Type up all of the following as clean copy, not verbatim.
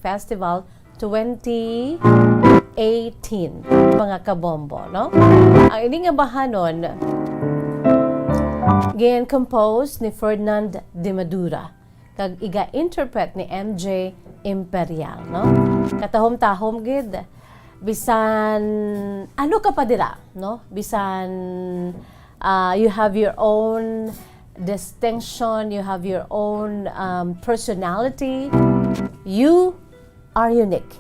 Festival 2018, mga kabombo, no? Ang ining nga bahanon, gain composed ni Ferdinand de Madura, kag iga-interpret ni MJ Imperial, no? Katahom-tahom gid, bisan ano ka pa dira, no? Bisan you have your own distinction, you have your own personality. You are unique.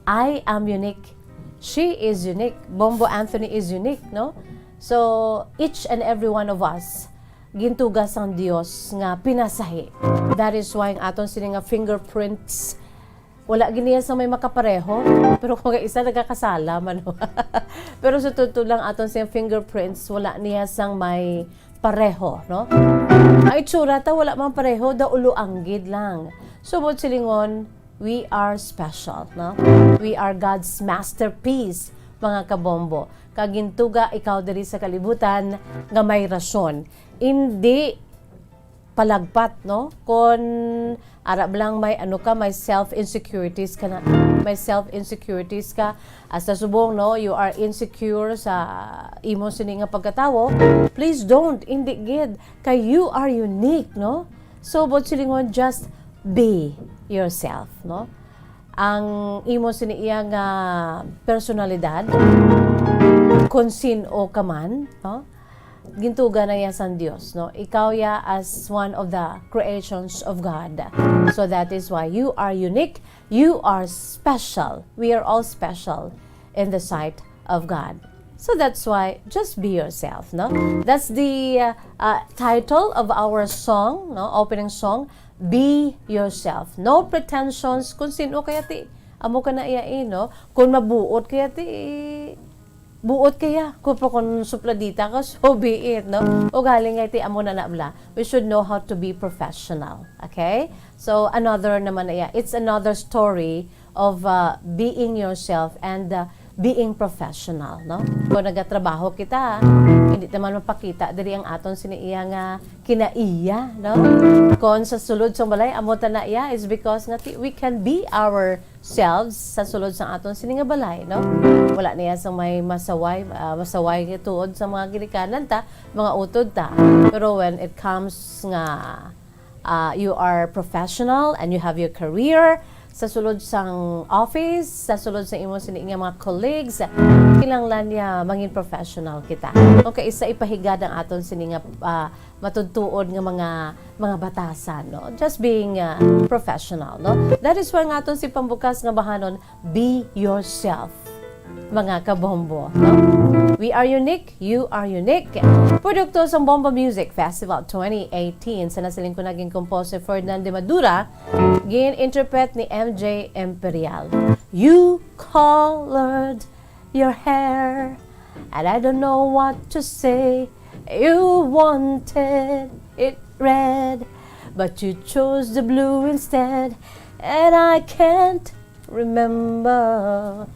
I am unique. She is unique. Bombo Anthony is unique, no? So, each and every one of us, gintugas ang Dios nga pinasahi. That is why ang aton sini nga fingerprints, wala giniya sa may makapareho, pero kung isa nagkakasala man. Pero sa totoo lang aton siyang fingerprints, wala niya sang may pareho, no? Ang itsura ta wala man pareho, da ulo anggid lang. Subod silingon, we are special, no? We are God's masterpiece, mga kabombo. Kagintuga ikaw diri sa kalibutan nga may rason. Hindi palagpat, no? Kung arab lang may ano ka, may self-insecurities ka na. May self-insecurities ka. As sa subong, no? You are insecure sa imo sini nga pagkatawo. Please don't. Hindi gid. Kay you are unique, no? So, bot silingon, just be yourself, no? Ang imo sini iya nga personalidad, kung sino ka man, no? Gintuga na yan sa Diyos, no? Ikaw ya as one of the creations of God. So that is why you are unique, you are special. We are all special in the sight of God. So that's why, just be yourself, no? That's the title of our song, no? Opening song, Be Yourself. No pretensions kung sino kaya ti. Amo ka na iyain, no? Kung mabuot kaya ti, buot kaya, kung supladita ka, so be it, no? O galing nga iti amo na nabla. We should know how to be professional, okay? So, another naman na it's another story of being yourself and being professional, no? Kung nagatrabaho kita, hindi naman mapakita diri ang aton siniiya nga kinaiya, no? Kung sa sulod sa balay, amo ta na iya is because nga we can be ourselves sa sulod sa aton sini nga balay, no? Wala niya sa may masaway tuod sa mga ginikanan ta, mga utod ta. Pero when it comes nga you are professional and you have your career, sa sulod sang office, sa sulod sa imo sini nga mga colleagues, kinahanglan niya mangin professional kita. Okay, isa ipahigad ang aton sini nga matudtuod nga mga batasan, no? Just being professional, no? That is why nga aton si pambukas nga bahanon, be yourself, mga kabombo, no? We are unique, you are unique. Produkto sa Bombo Music Festival 2018 sa nasaling ko naging composer Ferdinand de Madura, gin-interpret ni MJ Imperial. You colored your hair and I don't know what to say. You wanted it red but you chose the blue instead, and I can't remember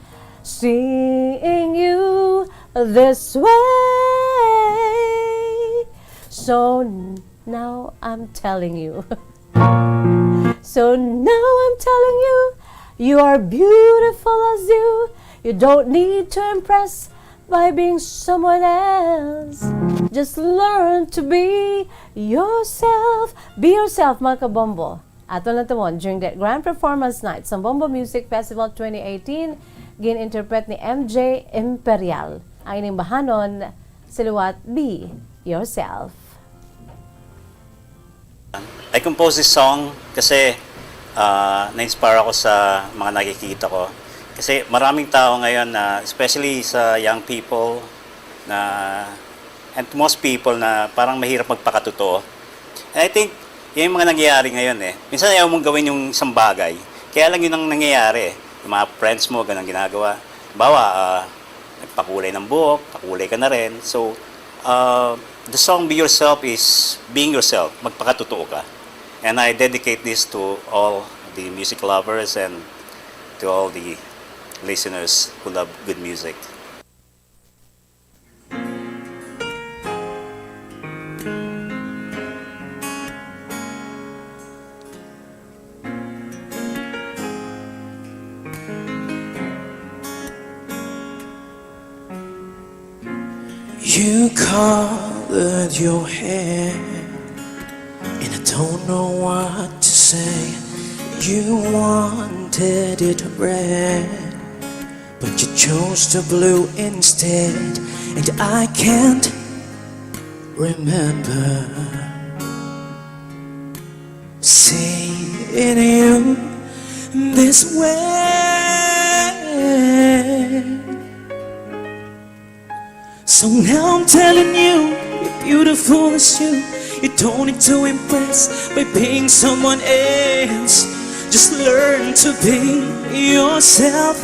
seeing you this way. So now I'm telling you. So now I'm telling you, you are beautiful as you. You don't need to impress by being someone else. Just learn to be yourself. Be yourself, mga kabombo. Ato lang tamon, during that grand performance night sa Bombo Music Festival 2018, gin-interpret ni MJ Imperial. Ang ining bahanon, siluwat, Be Yourself. I composed this song kasi na-inspire ako sa mga nakikita ko. Kasi maraming tao ngayon na, especially sa young people, and most people na parang mahirap magpakatotoo. And I think, yun yung mga nangyayari ngayon eh. Minsan ayaw mong gawin yung isang bagay. Kaya lang yun ang nangyayari. Yung mga friends mo, ganang ginagawa. Bawa, nagpakulay ng buhok, pakulay ka na rin. So, the song Be Yourself is being yourself, magpakatotoo ka. And I dedicate this to all the music lovers and to all the listeners who love good music. You colored your hair, and I don't know what to say. You wanted it red, but you chose the blue instead. And I can't remember seeing you this way. So now I'm telling you, you're beautiful as you. You don't need to impress by being someone else. Just learn to be yourself.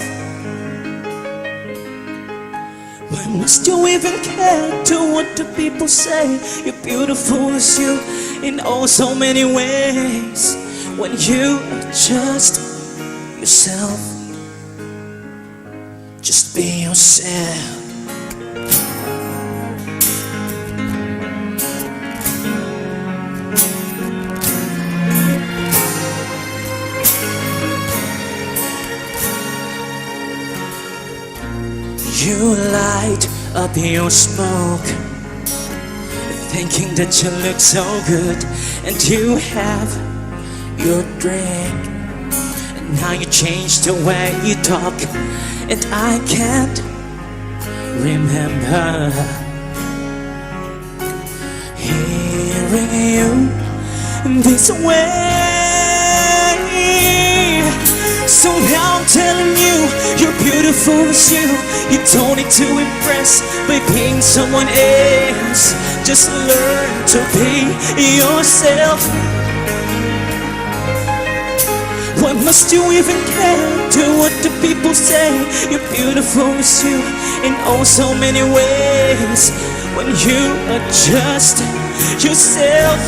Why must you even care to what the people say? You're beautiful as you in oh so many ways. When you are just yourself, just be yourself. You light up your smoke, thinking that you look so good. And you have your drink, and now you change the way you talk. And I can't remember hearing you this way. So now I'm telling you, you're beautiful as you. You don't need to impress by being someone else. Just learn to be yourself. Why must you even care to what the people say? You're beautiful as you in oh so many ways. When you are just yourself,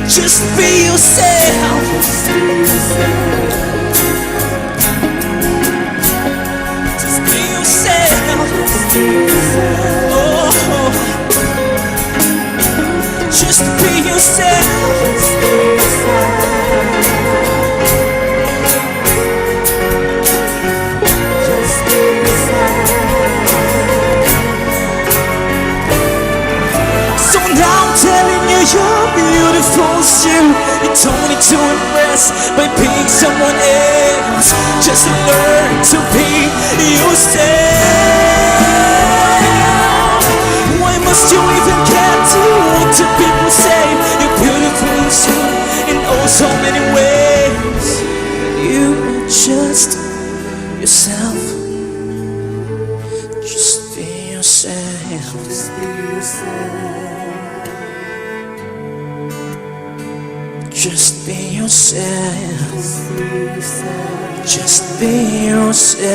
just be yourself. Just be yourself. Oh, just be yourself. So now I'm telling you, you're beautiful as you. You don't need to impress by being someone else. Just learn to be yourself. Why must you even care to what the people say? You're beautiful as you in oh so many ways. You are just yourself. Just be yourself. Just be yourself. Just be yourself. Just be yourself.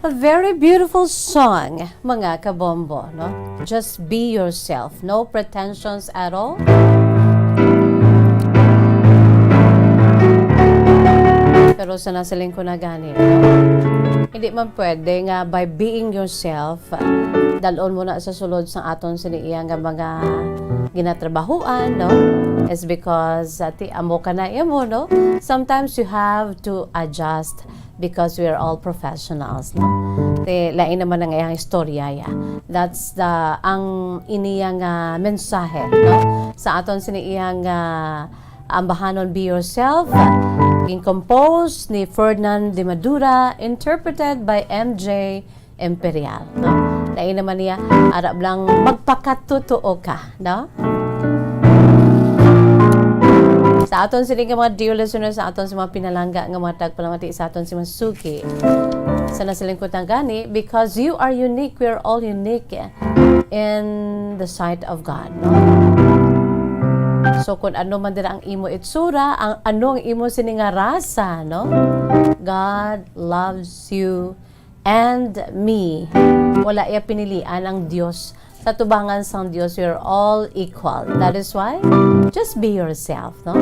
A very beautiful song, mga kabombo, no? Just be yourself, no pretensions at all. Pero sa nasaling ko na gani, no? Hindi man pwede nga by being yourself, dalon mo na sa sulod sa aton siniya nga mga ginatrabahuan, no? It's because ti amo ka na mo, no? Sometimes you have to adjust because we are all professionals, no? Lain naman ang iyang istorya ya. That's the ang iniyang mensahe, no? Sa aton siniiyang ambahanon Be Yourself, being composed ni Ferdinand de Madura, interpreted by MJ Imperial, no? Lain naman niya arab lang magpakatotoo ka, no? Sa aton sini nga mga dear listeners, sa aton sa mga pinalangga nga mga tagpalamati sa aton si Masuki, sa nasilingkot ng gani, because you are unique, we are all unique in the sight of God, no? So kung ano man dira ang imo itsura, ang ano ang imo sini nga rasa, no? God loves you and me. Wala iya pinilian ang Dios. Sa tubangan sang Dios, we are all equal. That is why, just be yourself, no?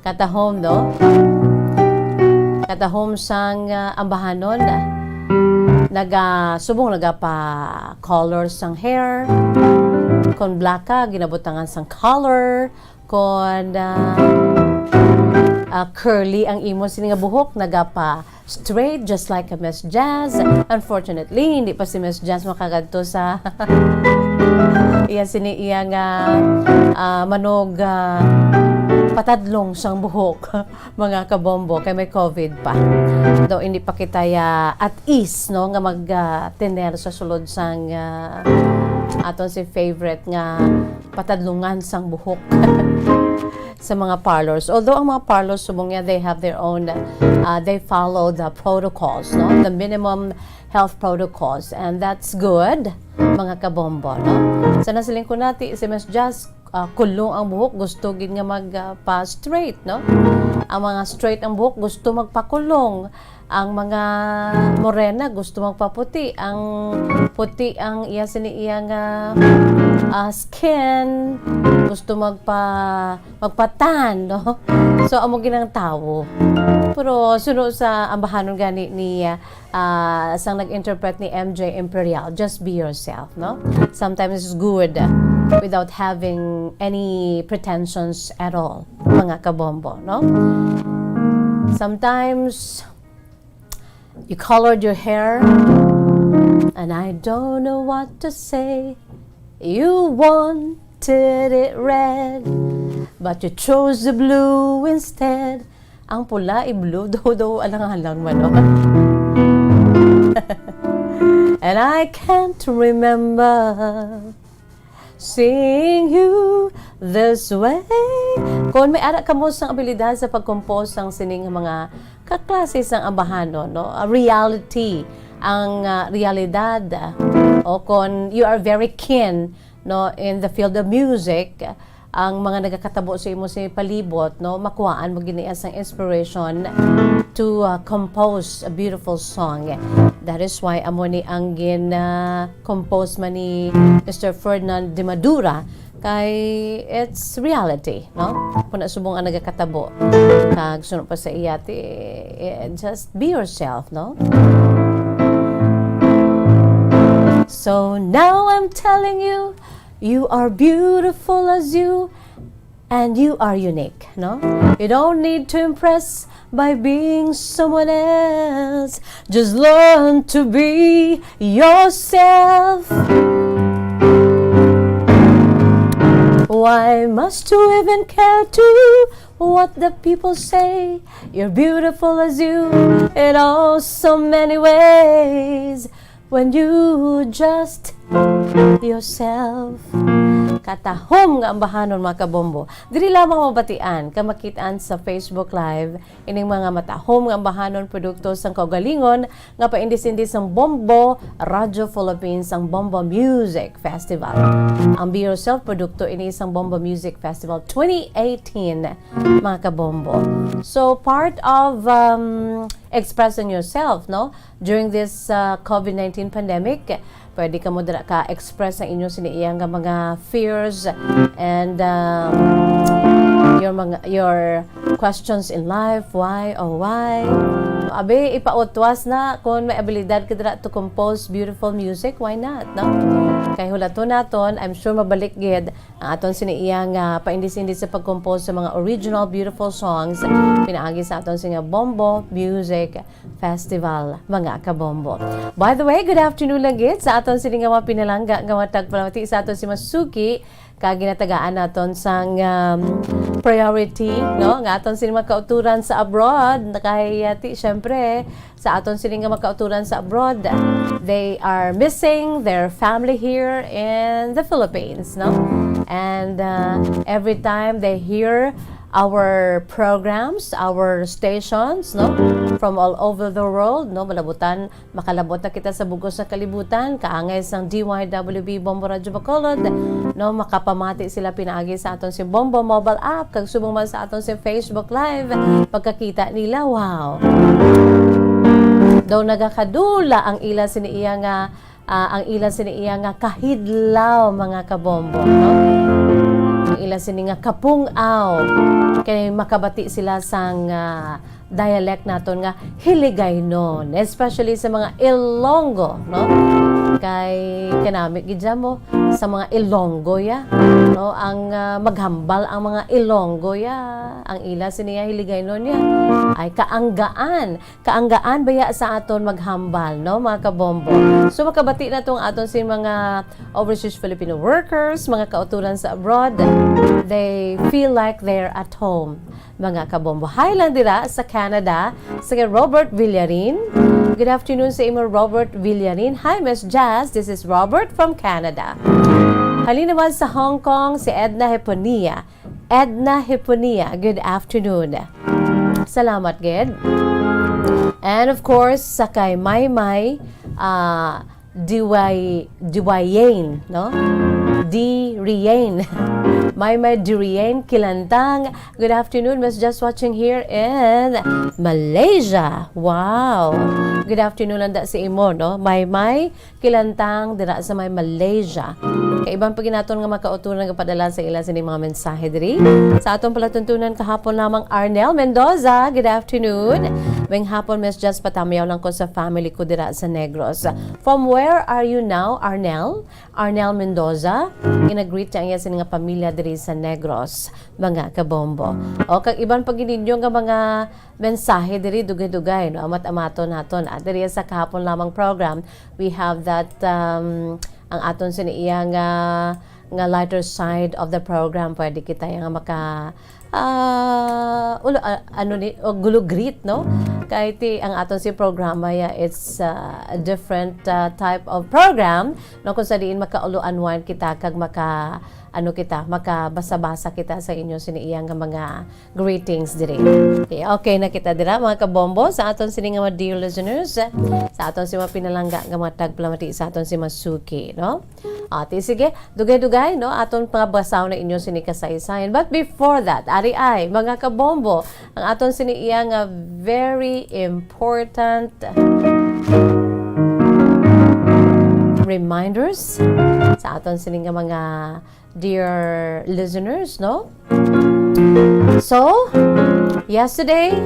Katahom, no? katahom sang ambahanon, subong pa colors sang hair, kon black ka, ginabutangan sang color, kon curly ang imo sini nga buhok, pa straight just like a Miss Jazz. Unfortunately, hindi pa si Miss Jazz makagadto sa iya sini iya nga manog patadlong sang buhok mga kabombo kay may COVID pa. Daw hindi pa kita at ease no nga mag-tener sa sulod sang aton si favorite nga patadlungan sang buhok sa mga parlors. Although ang mga parlors subong niya, they have their own they follow the protocols, no? The minimum health protocols, and that's good mga kabombo, no? Sa nasiling ko nati si Miss Jazz, kulong ang buhok, gusto gid nga magpa-straight, no? Ang mga straight ang buhok gusto magpakulong. Ang mga morena gusto magpaputi. Ang puti ang iya nga skin gusto magpatan, no? So amo ginang tawo. Pero sunod sa ambahanon gani ni sang nag-interpret ni MJ Imperial, just be yourself, no? Sometimes it's good without having any pretensions at all, mga kabombo, no? Sometimes you colored your hair and I don't know what to say. You wanted it red, but you chose the blue instead. Ang pula i-blue, daw alang-alang manon. And I can't remember seeing you this way. Kung may ara ka mo sang abilidad sa pag-compose ng sining mga kaklase sang ambahanon, no? Reality, ang realidad, o kung you are very keen, no, in the field of music, ang mga nagakatabo sa imo sa palibot, no, makuhaan mo gini as ang inspiration to compose a beautiful song. That is why amo ni ang compose man ni Mr. Ferdinand de Madura, kay it's reality, no? Kung subong ang nagakatabo kag sunod pa sa iyati, just be yourself, no? So now I'm telling you, you are beautiful as you, and you are unique, no? You don't need to impress by being someone else. Just learn to be yourself. Why must you even care to what the people say? You're beautiful as you in oh so many ways. When you just yourself. Katahom nga ambahanon mga kabombo. Dili lamang mabatian, kamakitaan sa Facebook Live, ining mga matahom nga ambahanon produkto sang kaugalingon nga paindis-indis sang Bombo Radio Philippines ang Bombo Music Festival. Ang Be Yourself produkto ini sang Bombo Music Festival 2018 mga kabombo. So part of expressing yourself, no, during this COVID-19 pandemic, pwede ka mo ka-express ang inyong siniiyang mga fears and your questions in life. Why? Oh, why? Abe, ipautwas na kung may abilidad ka to compose beautiful music. Why not? No? Kay hulato naton, I'm sure mabalik gid ang aton siniiyang paindis-indis sa pag-compose sa mga original beautiful songs pinaagi sa aton singa Bombo Music Festival mga kabombo. By the way, good afternoon lang gid sa aton sini nga mga pinalangga nga matag palamati sa aton si Masuki kag ginatagaan naton sang priority, no, nga aton sini makauturan sa abroad kay syempre sa aton sini nga makauturan sa abroad, they are missing their family here in the Philippines, no, and every time they hear our programs, our stations, no, from all over the world, no, makalabot na kita sa bugos na kalibutan, kaangay sang DYWB Bombo Radio Bacolod, no, makapamati sila pinaagi sa aton si Bombo mobile app, kag subong man sa aton si Facebook Live, pagkakita nila, wow. Daw nagakadula ang ila siniiya nga kahidlaw mga kabombo, no? Ang ila sini nga kapungaw kay makabati sila sang dialect naton nga Hiligaynon, especially sa mga Ilonggo, no? Kay kanami gid mo sa mga Ilonggo ya, no? Ang maghambal ang mga Ilonggo ya, ang ila siniya Hiligaynon ya ay kaanggaan baya sa aton maghambal, no, mga kabombo. So makabati na tong aton si mga overseas Filipino workers, mga kauturan sa abroad, they feel like they're at home, mga kabombo. Hi lang dira sa Canada, sa Robert Villarin. Good afternoon sa imo, Robert Villarin. Hi, Miss Jazz. This is Robert from Canada. Halina naman sa Hong Kong, si Edna Hiponia. Edna Hiponia, good afternoon. Salamat, Ged. And of course, sa kay Maymay Diwayen, no? Diriane. Maymay Diriane Kilantang. Good afternoon, Miss Just watching here in Malaysia. Wow. Good afternoon lang da sa imo, no? Maymay Kilantang dira sa may Malaysia. Kay ibang paginaton nga makautunan nga padala sa ila sa mga mensahe diri. Sa atong palatuntunan kahapon lamang Arnel Mendoza. Good afternoon. May hapon, Miss Just patamayaw lang ko sa family ko dira sa Negros. From where are you now, Arnel? Arnel Mendoza. Ina-greet niya sa nga pamilya diri sa Negros, mga kabombo. O kag iban pag gininyo nga mga mensahe diri dugay-dugay, no, amat-amaton naton. At diri sa kahapon lamang program, we have that ang aton siniya nga lighter side of the program. Pwede kita nga maka gulugrit, no? Kahit ang aton si programa ya, it's a different type of program, no, kung sa diin makauluanwan kita kag makabasa-basa kita sa inyo siniiyang nga mga greetings diri. Okay na kita dira, mga kabombo, sa aton sini nga mga dear listeners, sa aton si mga pinalangga nga mga tagplamati sa aton si Masuki, no? Ati sige, dugay-dugay, no, aton pabasaw na inyo sini kasaysayan. But before that, ari ay mga kabombo, ang aton siniiyang nga very important reminders sa aton sini nga mga dear listeners, no? So, yesterday,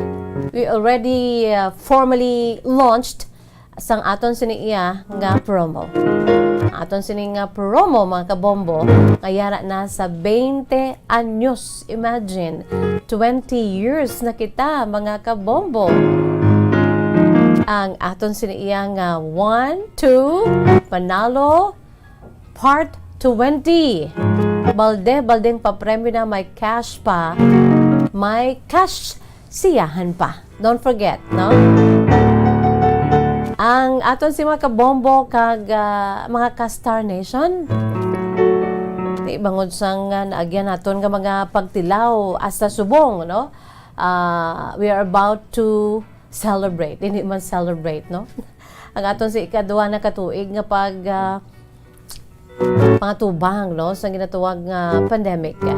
we already formally launched sang aton siniya nga promo. Aton sini nga promo, mga kabombo, kayara na sa 20 anyos. Imagine, 20 years na kita, mga kabombo. Ang aton siniya nga 1, 2, Panalo, Part 20. Baldeng papremyo na, may cash pa. May cash siyahan pa. Don't forget, no? Ang aton si mga kabombo kag mga ka-Star Nation, di bangod sang naagyan naton nga mga pagtilaw hasta subong, no? We are about to celebrate. Hindi man celebrate, no? Ang aton si ikadua na katuig nga pag pangatubang, no, sa ginatuwag nga pandemic nga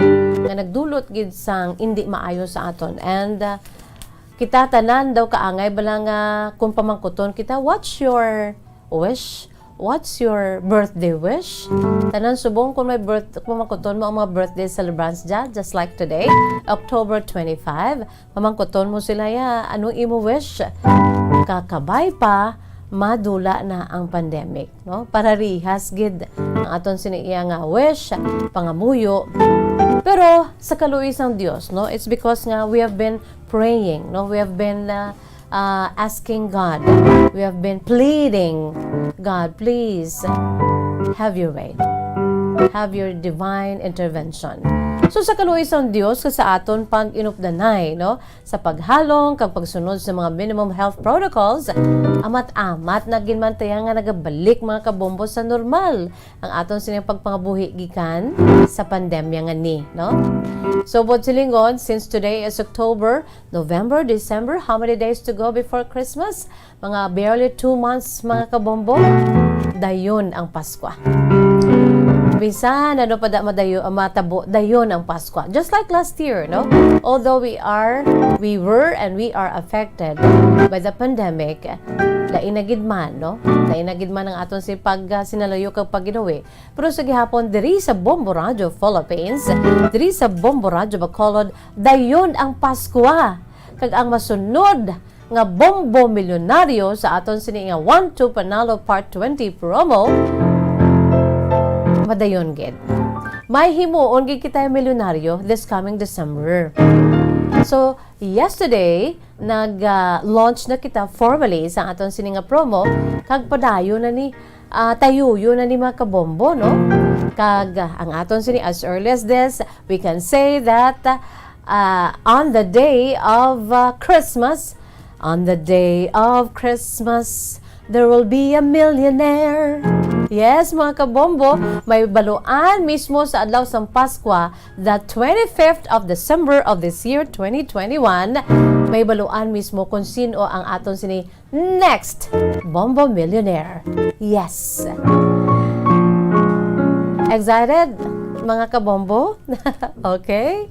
nagdulot gid sang hindi maayo sa aton. And kita tanan daw kaangay bala nga kung pamangkuton kita, what's your wish? What's your birthday wish? Tanan subong kung may pamangkuton mo ang mga birthday celebrants dyan, just like today, October 25. Pamangkuton mo sila ya, anong imo wish? Kakabay pa, madula na ang pandemic, no? Para rihas gid ang aton siniya nga wish, pangamuyo. Pero sa kaluisang Dios, no, it's because nga we have been praying, no, we have been asking God, we have been pleading, God, please have your way, have your divine intervention. So sa kaluisang Dios sa aton pag inupdanay, no, sa paghalong kag pagsunod sa mga minimum health protocols, amat-amat na ginmantaya nga nagabalik, mga kabombo, sa normal ang aton sining pagpangabuhi gikan sa pandemya nga ni, no? So bod silingon, since today is October, November, December, how many days to go before Christmas? Mga barely 2 months, mga kabombo. Dayon ang Pasko. Bisan ano pa da matabo dayon ang Pasko. Just like last year, no? Although we were and we are affected by the pandemic, lainagid man, no? Lainagid man ang aton si pag sinalayo kag paginawi. Pero sa gihapon diri sa Bombo Radio Philippines, diri sa Bombo Radio Bacolod, dayon ang Pasko. kag ang masunod nga bombo milyonaryo sa aton sini nga 1-2 Panalo Part 20 promo madayon gid. May himuon gid kita milyonaryo this coming December. So, yesterday, nag-launch na kita formally sa aton sini nga promo, kag padayo na ni, tayuyo na ni mga kabombo, no? Kag ang aton sini, as early as this, we can say that on the day of Christmas, there will be a millionaire. Yes, mga kabombo, may baluan mismo sa adlaw sang Paskwa, the 25th of December of this year, 2021. May baluan mismo kung sino ang aton sini next Bombo Millionaire. Yes. Excited, mga kabombo? Okay?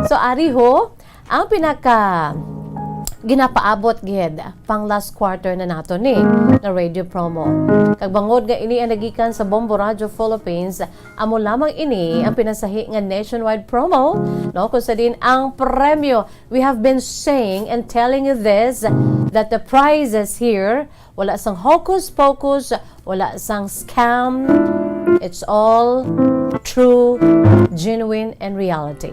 So, ariho, ang pinaka ginapaabot gid pang last quarter na nato ni na radio promo. Kag bangod nga ini ang nagikan sa Bombo Radio Philippines, amo lamang ini ang pinasahi nga nationwide promo, no, kung sa din ang premyo. We have been saying and telling you this, that the prizes here, wala sang hocus pocus, wala sang scam. It's all true, genuine, and reality.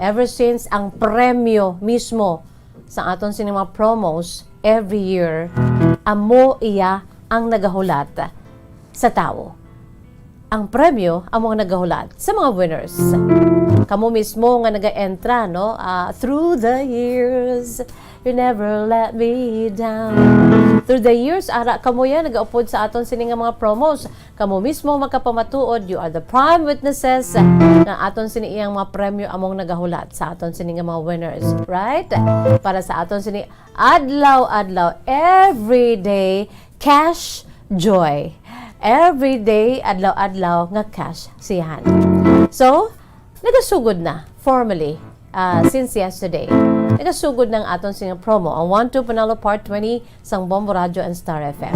Ever since ang premyo mismo sa aton sini mga promos every year, amo iya ang nagahulat sa tao. Ang premyo amo ang nagahulat sa mga winners. Kamo mismo nga naga-entra, no? Through the years, you never let me down. Through the years, ara kamo yan nagaupod sa aton sini nga mga promos. Kamo mismo makapamatuod, you are the prime witnesses na aton sini iyang mga premyo among nagahulat sa aton sini nga mga winners, right? Para sa aton sini adlaw-adlaw, everyday cash joy. Everyday adlaw-adlaw nga cash siyahan. So, nagasugod na formally since yesterday. Nagasugod ng aton sing promo ang 1-2 Panalo Part 20 sang Bombo Radio and Star FM.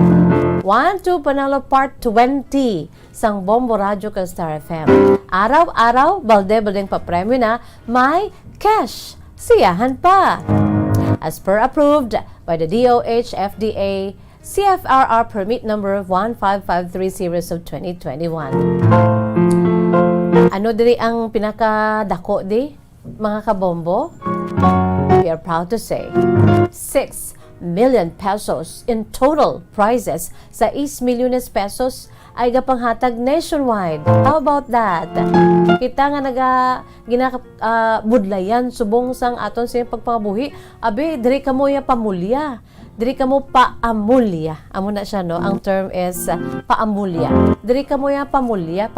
1-2 Panalo Part 20 sang Bombo Radio and Star FM. Araw-araw, balde-baldeng papremyo na, may cash siyahan pa. As per approved by the DOH, FDA, CFRR Permit Number 15530 of 2021. Ano diri ang pinakadako di, mga kabombo? We are proud to say 6 million pesos in total prizes sa 6 milyones pesos ay gapanghatag nationwide. How about that? Kita nga budlayan subong sang aton sa pagpangabuhi. Abi, diri kamo ya pamulya. Diri kamo paamulya. Amo na siya, no? Ang term is paamulya. Diri kamo ya paamulya,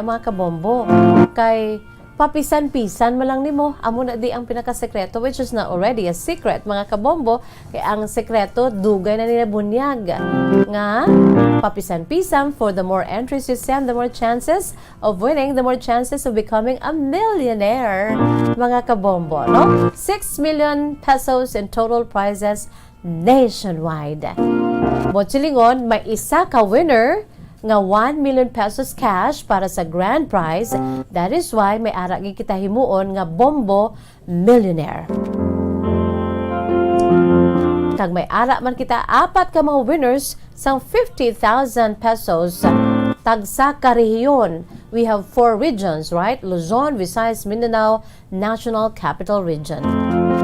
mga kabombo. Kay papisan-pisan malang nimo, amo na di ang pinakasekreto, which is not already a secret, mga kabombo. Kay ang sekreto dugay na nila bunyag nga papisan-pisan. For the more entries you send, the more chances of winning, the more chances of becoming a millionaire, mga kabombo, no? 6 million pesos in total prizes nationwide. Mochilingon, may isa ka winner nga 1 million pesos cash para sa grand prize. That is why may ara kita himuon nga Bombo Millionaire. Kag may ara man kita apat ka mga winners sang 50,000 pesos tagsa ka rehiyon. We have 4 regions, right? Luzon, Visayas, Mindanao, National Capital Region.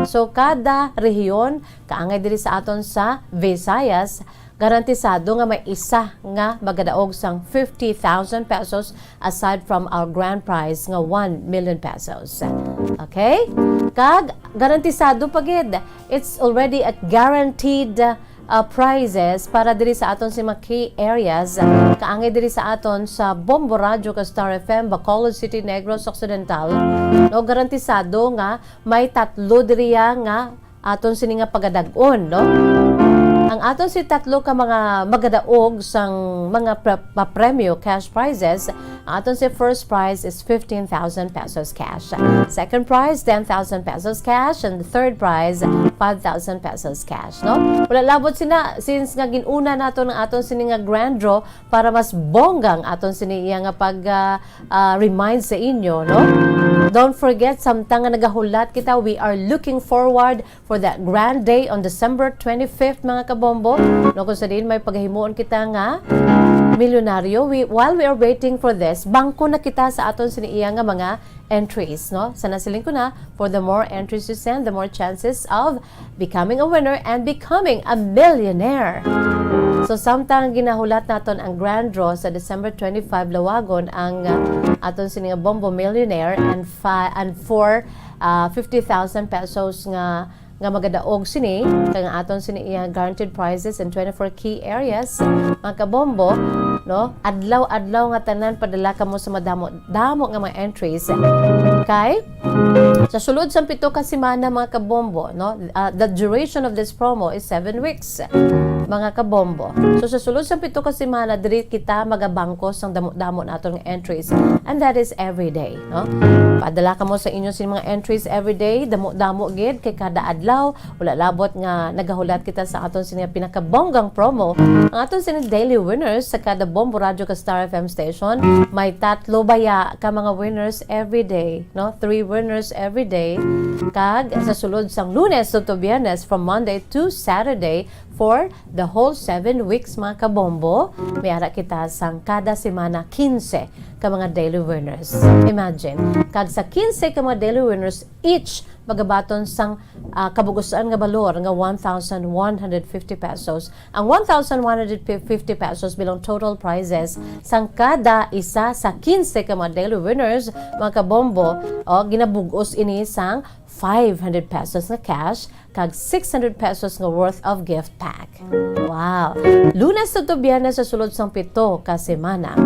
So, kada rehiyon, kaangay diri sa aton sa Visayas, garantisado nga may isa nga magadaog sang 50,000 pesos aside from our grand prize nga 1 million pesos. Okay? Kag, garantisado pagid. It's already a guaranteed prizes para diri sa aton sa mga key areas. Kaangay diri sa aton sa Bombo Radio ka Star FM, Bacolod City, Negros Occidental. No, garantisado nga may 3 diriya nga aton sini nga pagadag-on, no? Ang aton si 3 ka mga magadaog sang mga papremyo cash prizes, Ang aton si first prize is 15,000 pesos cash. Second prize, 10,000 pesos cash. And the third prize, 5,000 pesos cash. No? Wala labot sina, since nga ginuna nato ng aton sini nga grand draw para mas bonggang aton sini iya nga remind sa inyo. No? Don't forget, samtang nga nagahulat kita, we are looking forward for that grand day on December 25th, mga kabombo. No, kung sa din may paghimuon kita nga milyonaryo, while we are waiting for this, bangko na kita sa aton siniiya nga mga entries, no? Sana siling ko na, for the more entries you send, the more chances of becoming a winner and becoming a millionaire. So, samtang ginahulat naton ang grand draw sa December 25, lawagon ang aton sininga Bombo Millionaire and for 50,000 pesos nga magadaog sini kay nga aton sini iya guaranteed prizes in 24 key areas, mga kabombo, no? Adlaw nga tanan padala kamo sa madamo nga mga entries kay sa sulod sa 7 ka semana, mga kabombo, no? The duration of this promo is 7 weeks, mga kabombo. So sa sulod sa 7 ka semana, diri kita magabangko sang damo naton nga entries, and that is every day, no? Padala kamo sa inyo sin mga entries every day, damo gid kay kada adlaw. Wala labot nga nagahulat kita sa aton sini pinakabonggang promo. Ang aton sini daily winners sa kada Bombo Radio ka Star FM station, may 3 baya ka mga winners every day, no? 3 winners every day. Kag sa sulod sang Lunes to Biyernes, from Monday to Saturday, for the whole 7 weeks, mga kabombo, may ara kita sang kada semana 15 ka mga daily winners. Imagine, kag sa 15 ka mga daily winners, each magabaton sang kabugusan nga balor nga 1,150 pesos. Ang 1,150 pesos bilang total prizes sang kada isa sa 15 ka mga daily winners, mga kabombo, ginabugos ini sang 500 pesos na cash kag 600 pesos nga worth of gift pack. Wow! Lunes to Biyernes sa sulod sang 7 ka semana.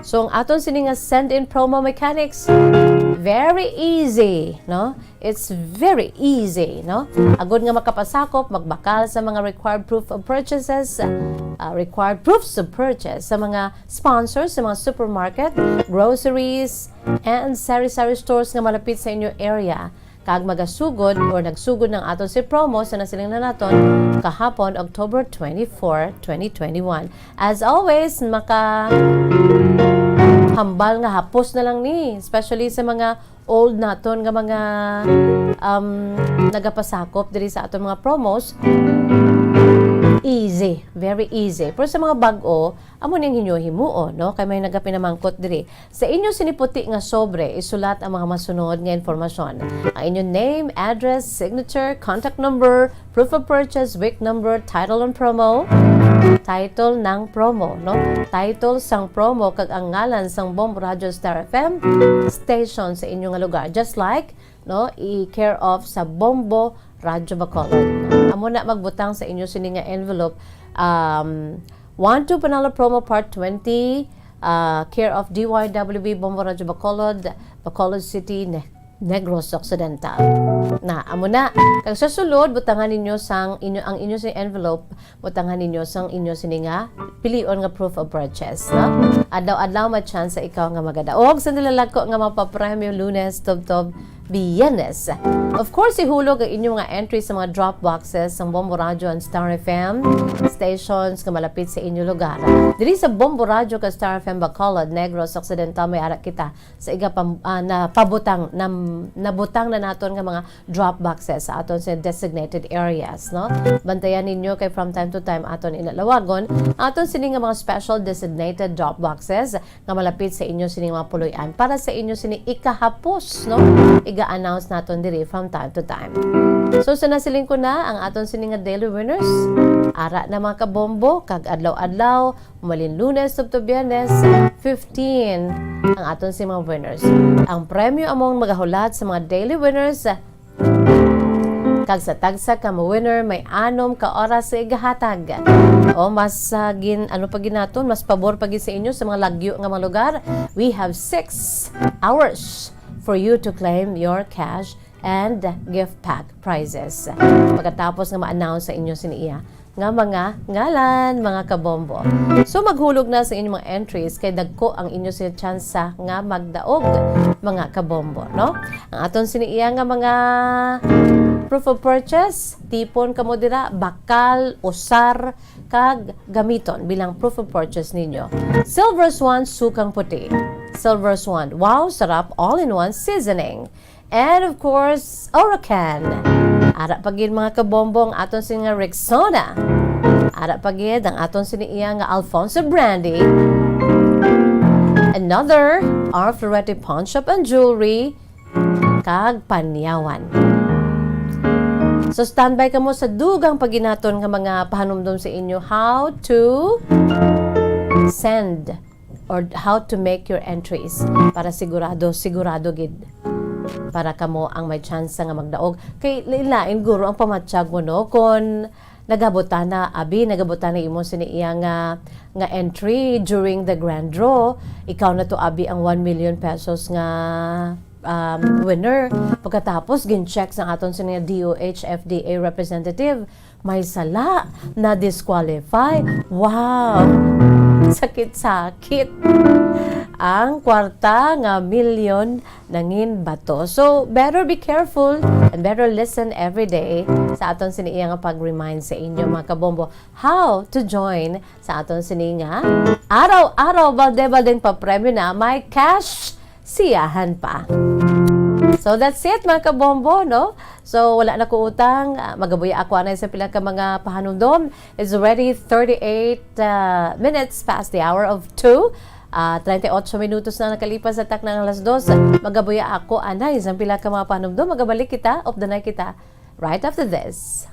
So ang aton sini nga send-in promo mechanics, very easy, no? It's very easy, no? Agod nga makapasakop, magbakal sa mga required proof of purchases, required proofs of purchase sa mga sponsors, sa mga supermarket, groceries, and sari-sari stores nga malapit sa inyo area. Kag magasugod or nagsugod ng aton si promo sa nasiling na naton kahapon, October 24, 2021. As always, hambal nga hapos na lang ni, especially sa mga old naton nga mga nagapasakop diri sa aton mga promos. Easy, very easy. Pero sa mga bag-o, amo ning himuo, no? Kay may nagapinamangkot diri. Sa inyo siniputi nga sobre, isulat ang mga masunod nga informasyon. Ang inyong name, address, signature, contact number, proof of purchase, week number, title on promo, title ng promo, no? Title sang promo kag ang ngalan sang Bombo Radio Star FM station sa inyong lugar. Just like, no, i-care of sa Bombo Radio Bacolod. Amo na magbutang sa inyo sini nga envelope. 1-2 Panalo Promo Part 20, care of DYWB Bombo Radio Bacolod, Bacolod City, Negros Occidental. Na amo na kag sa sulod, butangan ninyo sang ang inyo sa envelope, butangan ninyo sang inyo sini nga pilion nga proof of purchase, no? Adlaw may chance sa ikaw nga magadaog sa nilalako nga mapapremyo Lunes tubtob Biyernes. Of course, ihulog ang inyong mga entry sa mga drop boxes ng Bombo Radio and Star FM stations nga malapit sa inyong lugar. Diri sa Bombo Radio ka Star FM Bacolod, Negros Occidental, may ara kita sa nabutang na naton nga mga drop boxes sa aton sa designated areas, no? Bantayan ninyo kay from time to time aton inalawagon aton sini nga mga special designated drop boxes nga malapit sa inyo sini mga puloy-an para sa inyo sini ikahapos, no? Iga-announce naton diri from time to time. So sa nasiling ko na ang aton sini nga daily winners, ara na mga kabombo, kag adlaw-adlaw, malin Lunes to Biyernes, 15 ang aton si mga winners. Ang premyo among magahulat sa mga daily winners, kag sa tagsa ka mo winner, may 6 ka oras sa igahatag. O mas ginaton, mas pabor pagi sa inyo sa mga lagyo nga mga lugar. We have 6 hours for you to claim your cash and gift pack prizes. Pagkatapos nga ma-announce sa inyo siniya nga mga ngalan, mga kabombo. So maghulog na sa inyong mga entries kay dagko ang inyo sa tsansa nga magdaog, mga kabombo, no? Ang aton siniiya nga mga proof of purchase, tipon kamo dira, bakal, usar, kag gamiton bilang proof of purchase ninyo. Silver Swan, sukang puti. Silver Swan, wow, sarap, all-in-one seasoning. And of course, Oracan. Ara pagid mga kabombong aton nga Rexona. Ara pagid ang aton siniiya nga Alfonso Brandy. Another, our Florete Pawn Shop and Jewelry, kag Panyawan. So standby ka mo sa dugang paginaton nga mga pahanumdom sa inyo how to send or how to make your entries para sigurado gid para kamo ang may chance nga magdaog kay lain guro ang pamatsyag mo no kon nagabotana imo siniiya nga entry during the grand draw, ikaw na to abi ang 1 million pesos nga winner. Pagkatapos gin-check sa aton sa DOH FDA representative, may sala na disqualify. Wow! Sakit-sakit. Ang kwarta nga milyon nangin bato. So, better be careful and better listen every day sa aton siniya nga pag-remind sa inyo mga kabombo how to join sa aton siniya araw-araw balde-baldeng pa-premyo na may cash siyahan pa. So that's it mga kabombo, no? So wala na ko utang, magabuya ako anay sa pila ka mga pahanumdom. It's already 38 minutes past the hour of 2. 38 minutos na nakalipas sa tak ng alas 2. Magabuya ako anay sa pila ka mga pahanumdom. Magabalik kita, of the night kita, right after this.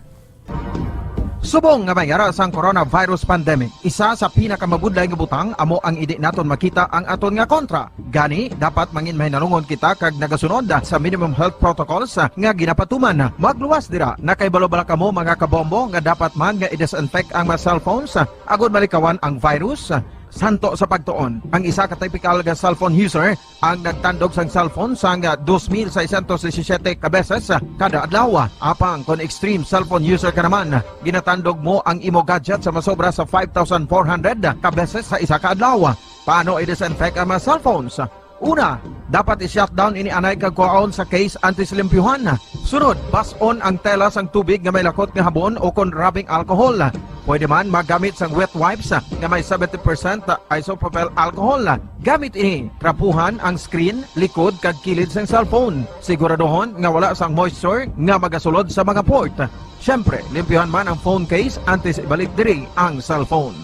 Subong nga mayara sang coronavirus pandemic, isa sa pinakamabudlay nga butang amo ang idi naton makita ang aton nga kontra. Gani dapat mangin mahinalungon kita kag nagasunod sa minimum health protocols nga ginapatuman. Magluwas dira na kay balobala kamo mga kabombo nga dapat man nga i-disinfect ang mga cellphones agud malikawan ang virus. Santo sa pagtuon, ang isa ka typical nga cellphone user ang nagtandog sang cellphone sang 2,617 ka beses kada adlaw. Apang kon extreme cellphone user ka naman, ginatandog mo ang imo gadget sa masobra sa 5,400 ka beses sa isa ka adlaw. Paano i-disinfect ang mga cellphones? Una, dapat i-shutdown ini anay kag kuhaon sa case anti-slimpyuhan. Sunod, pason ang tela sang tubig nga may lakot nga habon o kon rubbing alcohol. Pwede man magamit sang wet wipes nga may 70% isopropyl alcohol. Gamit ini, trapuhan ang screen, likod kag kilid sang cellphone. Siguraduhon nga wala sang moisture nga magasulod sa mga port. Syempre, limpyuhan man ang phone case antes ibalik diri ang cellphone.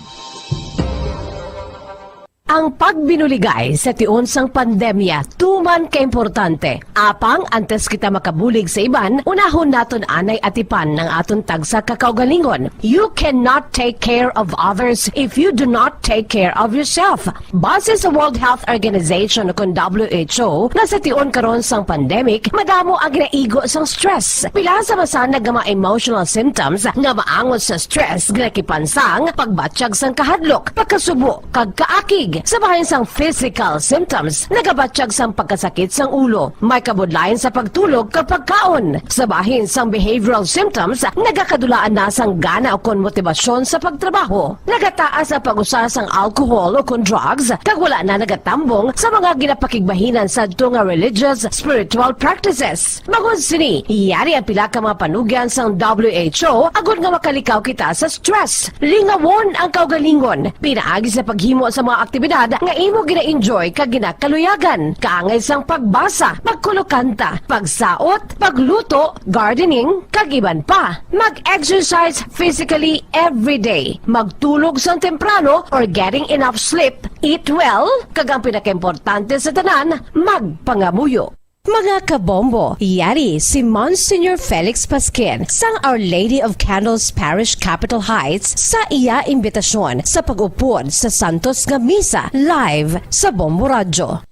Ang pagbinuligay sa tiun sang pandemya, tuman ka importante. Apang antes kita makabulig sa iban, unahon naton anay atipan ng aton tagsa kakaugalingon. You cannot take care of others if you do not take care of yourself. Base sa World Health Organization o WHO, na sa tiun karon sang pandemic, madamo ang ginaigo sang stress. Pila sa masanag nga mga emotional symptoms nga maangon sa stress ginakipansang pagbatsyag sang kahadlok, pagkasubo, kag kaakig. Sa bahin sang physical symptoms, nagabatsyag sang pagkasakit sang ulo, may kabudlayan sa pagtulog kapag kaon. Sa bahin sang behavioral symptoms, nagakadulaan na sang gana o kon motibasyon sa pagtrabaho. Nagataas ang pag-usa sang alcohol o kon drugs, kag wala na nagatambong sa mga ginapakigbahinan sa nga religious, spiritual practices. Magod sini, iyari ang pila ka mga panugyan sang WHO agud nga makalikaw kita sa stress. Lingawon ang kaugalingon, pinaagi sa paghimo sa mga aktibidad nga imo gina-enjoy kag ginakaluyagan, kaangay sang pagbasa, pagkulokanta, pagsaot, pagluto, gardening, kag iban pa. Mag-exercise physically every day, magtulog sang temprano or getting enough sleep, eat well, kag ang pinakaimportante sa tanan, magpangamuyo. Mga kabombo, yari si Monsignor Felix Pasquin sang Our Lady of Candles Parish Capitol Heights sa iya imbitasyon sa pag-upod sa Santos nga Misa live sa Bombo Radio.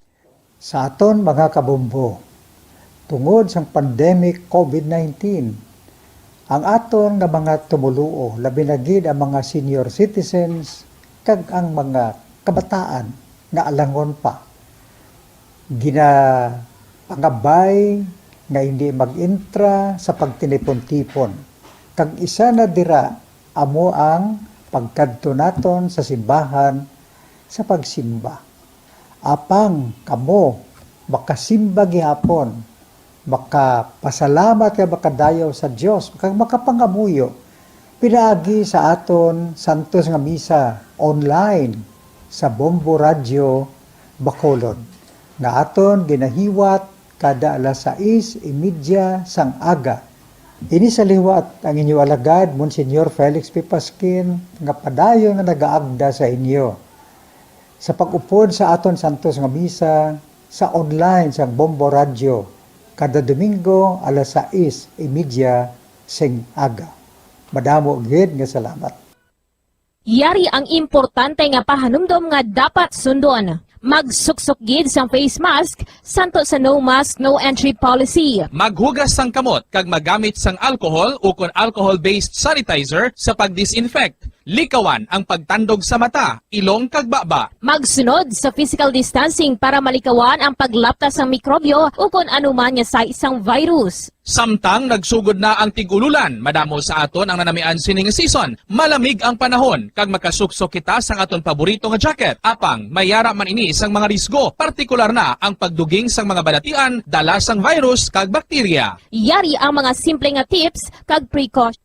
Sa aton mga kabombo, tungod sang pandemic COVID-19, ang aton nga mga tumuluo, labi na gid ang mga senior citizens kag ang mga kabataan nga alangon pa. Pangabay nga hindi mag-intra sa pagtinipon-tipon. Kag isa na dira amo ang pagkadto naton sa simbahan sa pagsimba. Apang kamo makasimba gihapon, makapasalamat ka makadayaw sa Dios, makapangamuyo. Pinaagi sa aton santos nga misa online sa Bombo Radio Bacolod nga aton ginahiwat kada alas 6:30 sang aga. Ini sa liwat ang inyo alagad Monsignor Felix P. Pasquin nga padayon nga nagaagda sa inyo sa pag-upod sa aton santos nga misa sa online sa Bombo Radio kada Domingo alas 6:30 sing aga. Madamo gid nga salamat. Yari ang importante nga pahanumdom nga dapat sundon. Magsuksok gid sang face mask santo sa no mask no entry policy. Maghugas sang kamot kag magamit sang alcohol o kon alcohol-based sanitizer sa pag-disinfect. Likawan ang pagtandog sa mata, ilong kag baba. Magsunod sa physical distancing para malikawan ang paglaptas ng mikrobyo o kung anuman nga sa isang virus. Samtang nagsugod na ang tigululan, madamo sa aton ang nanamian sining season. Malamig ang panahon kag makasuksok kita sang aton paborito nga jacket. Apang mayara man ini sang mga risgo, partikular na ang pagduging sang mga balatian dala sang virus kag bakterya. Yari ang mga simple nga tips kag precaution.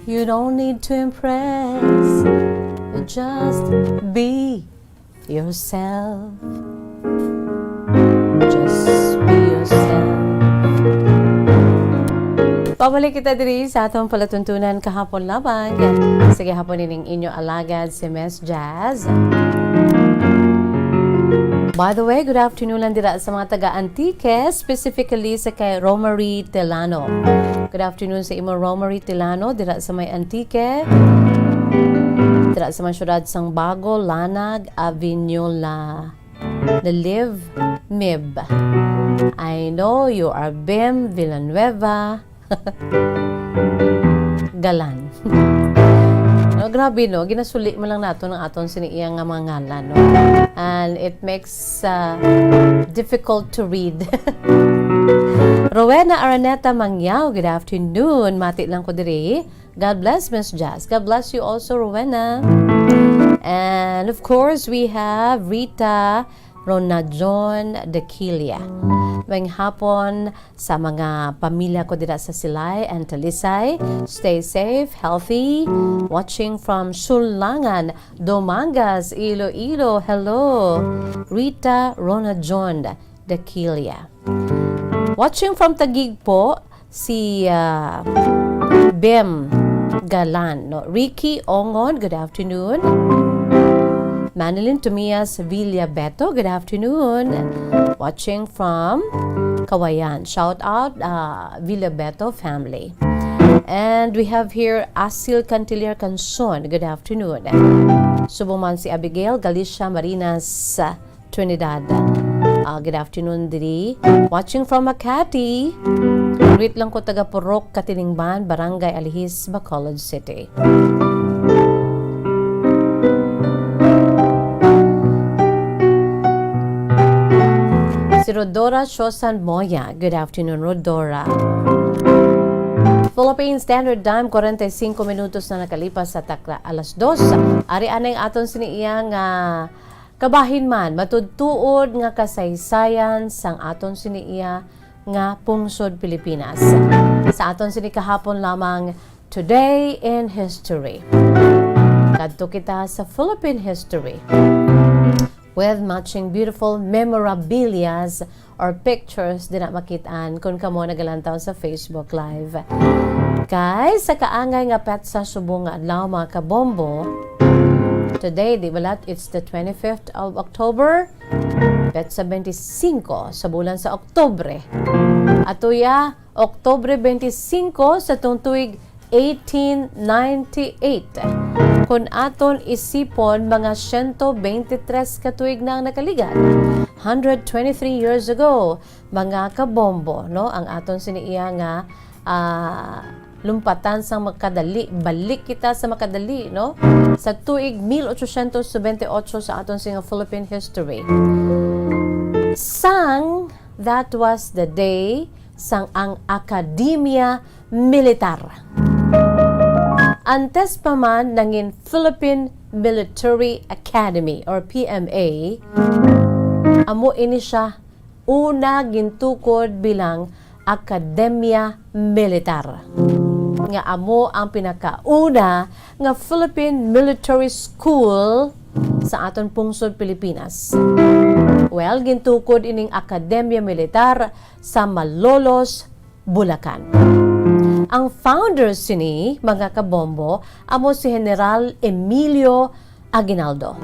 You don't need to impress, you just be yourself. Just be yourself. Pabalik kita diri sa atong palatuntunan kahapon lamang. Sige hapon ining inyo alagad si Miss Jazz. By the way, good afternoon lang dira sa mga taga-Antique, specifically sa kay Romary Telano. Good afternoon sa imo Romary Telano dira sa may Antique. Dira sa mga syudad sang Bago, Lanag, Avenue La Live, Mib. I know you are Bim Villanueva. Galan. No, grabe no, ginasuli mo lang nato ng aton siniiyang nga mga ngalan no. And it makes difficult to read. Rowena Araneta Mangyao, good afternoon. Mati lang ko diri. God bless Miss Jazz. God bless you also, Rowena. And of course, we have Rita Ronajon Dequilia. Ngayong hapon sa mga pamilya ko dira sa Silay and Talisay. Stay safe, healthy. Watching from Sulangan, Domangas, Iloilo. Hello, Rita Ronajon Dequilia. Watching from Taguig po, si Bem Galan. No? Ricky Ongon, good afternoon. Manilyn Tomias Villabeto, good afternoon. Watching from Kawayan. Shout out Villabeto family. And we have here Asil Cantilier Canson, good afternoon. Subuman si Abigail Galicia Marinas Trinidad. Good afternoon diri. Watching from Makati. Greet lang ko taga Purok, Katiningban, Barangay Alihis, Bacolod City. Si Rodora Shosan Moya. Good afternoon, Rodora. Philippine Standard Time, 45 minutos na nakalipas sa takla alas 2. Ari anay aton siniiyang kabahin man, matudtuod nga kasaysayan sang aton siniiya nga pungsod Pilipinas. Sa aton sini kahapon lamang, Today in History. Kadto kita sa Philippine history with matching beautiful memorabilias or pictures din na makitaan kung kamo nagalantaw sa Facebook Live. Guys, sa kaangay nga pet sa subong nga adlaw mga kabombo, today, di balat, it's the 25th of October, petsa 25 sa bulan sa Oktobre. Atuya, Oktobre 25 sa tuig 1898. Kung aton isipon, mga 123 katuig na ang nakaligan. 123 years ago, mga kabombo, no? Ang aton siniiya nga lumpatan sa makadali, balik kita sa makadali, no? Sa tuig 1878 sa aton singa Philippine history. Sang that was the day sang ang Akademya Militar. Antes pa man nangin Philippine Military Academy or PMA, amo ini siya una gintukod bilang Akademya Militar. Nga amo ang pinakauna nga Philippine Military School sa aton pungsod Pilipinas. Well, gintukod ining Akademya Militar sa Malolos, Bulacan. Ang founders sini, mga kabombo, amo si General Emilio Aguinaldo.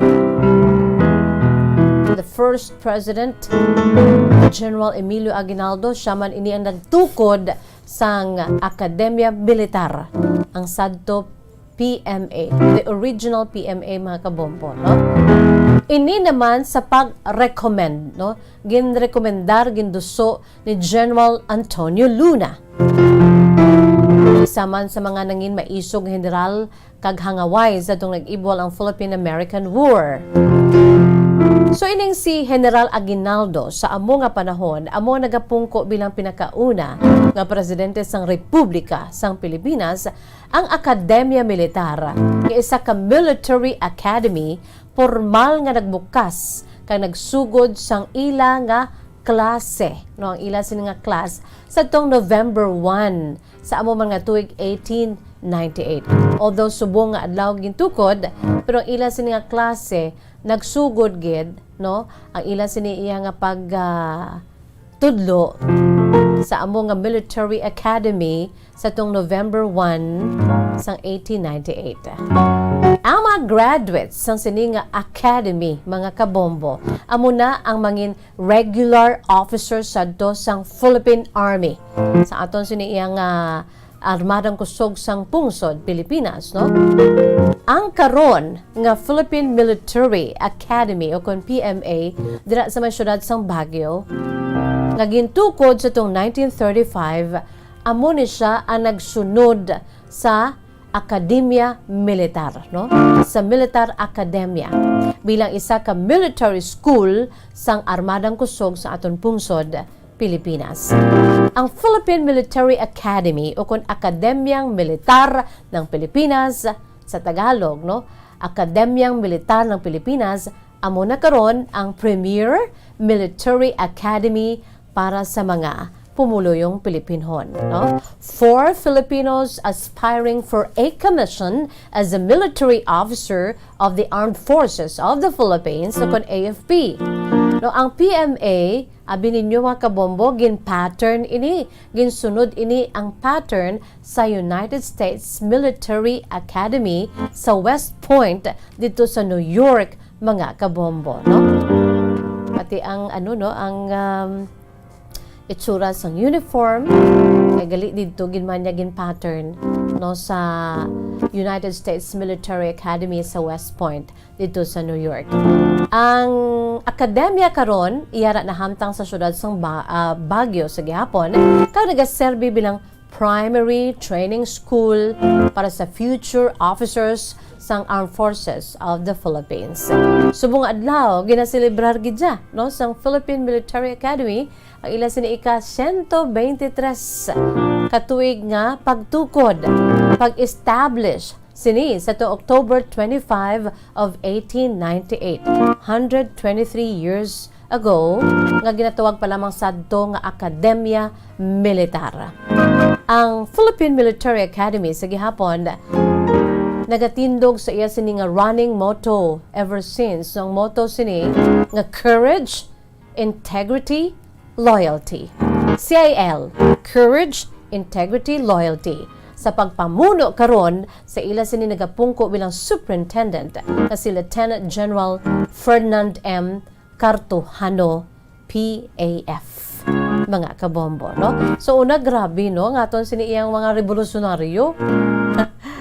The first president, General Emilio Aguinaldo, siya man ini ang nagtukod sang Akademya Militar, ang sadto PMA, the original PMA, mga kabombo, no? Ini naman sa pag-recommend, no? Ginrekomendar, ginduso ni General Antonio Luna. Isa man sa mga nangin maisog general kag hangaway sa itong nag-ibol ang Philippine-American War. So ining si General Aguinaldo sa amo nga panahon, amo nagapungko bilang pinakauna nga presidente sang Republika sang Pilipinas ang Akademya Militar, nga isa ka military academy formal nga nagbukas kag nagsugod sang ila nga klase, no, ang ila sini nga class sa tong November 1 sa amo man nga tuig 1898. Although subong nga adlaw gintukod, pero ang ila sini nga klase nagsugod gid, no, ang ila sini iya nga pag tudlo sa amo nga military academy sa tong November 1 sang 1898. Ang mga graduates sang sini nga academy, mga kabombo, amo na ang mangin regular officers sadto sang Philippine Army. Sa aton sini iyang armadang kusog sang pungsod Pilipinas, no? Ang karon nga Philippine Military Academy o kon PMA dira sa may syudad sang Baguio, nga gintukod sa tong 1935, amo ni siya ang nagsunod sa Akademya Militar, no? Sa Militar Academia bilang isa ka military school sang armadang kusog sa aton pungsod Pilipinas. Ang Philippine Military Academy o kung Akademyang Militar ng Pilipinas sa Tagalog, no? Akademyang Militar ng Pilipinas amo na karon ang premier military academy para sa mga pumuluyong Pilipinhon, no? For Filipinos aspiring for a commission as a military officer of the Armed Forces of the Philippines, o kon AFP. No, ang PMA, abi ninyo mga kabombo, gin-pattern ini, ginsunod ini ang pattern sa United States Military Academy sa West Point dito sa New York, mga kabombo, no? Pati ang itsura sang uniform kay gali dito ginmanyagin pattern, no, sa United States Military Academy sa West Point dito sa New York. Ang akademya karon iyara na hamtang sa syudad sang Baguio sa gihapon kag nagaserbi bilang primary training school para sa future officers sang Armed Forces of the Philippines. Subong adlaw ginaselebrar gid siya, no, sang Philippine Military Academy ang ila sini ika 123 katuig nga pagtukod, pag-establish sini sa to October 25 of 1898, 123 years ago, nga ginatawag pa lamang sadto nga Akademya Militar. Ang Philippine Military Academy sa gihapon nagatindog sa iya sini nga running motto ever since. Ang motto sini nga courage, integrity, loyalty. CIL, courage, integrity, loyalty. Sa pagpamuno karon sa ila sini nagapungko bilang superintendent na si Lieutenant General Ferdinand M. Cartojano, PAF. Mga kabombo, no? So una grabe, no, nga aton sini iyang mga revolusyonaryo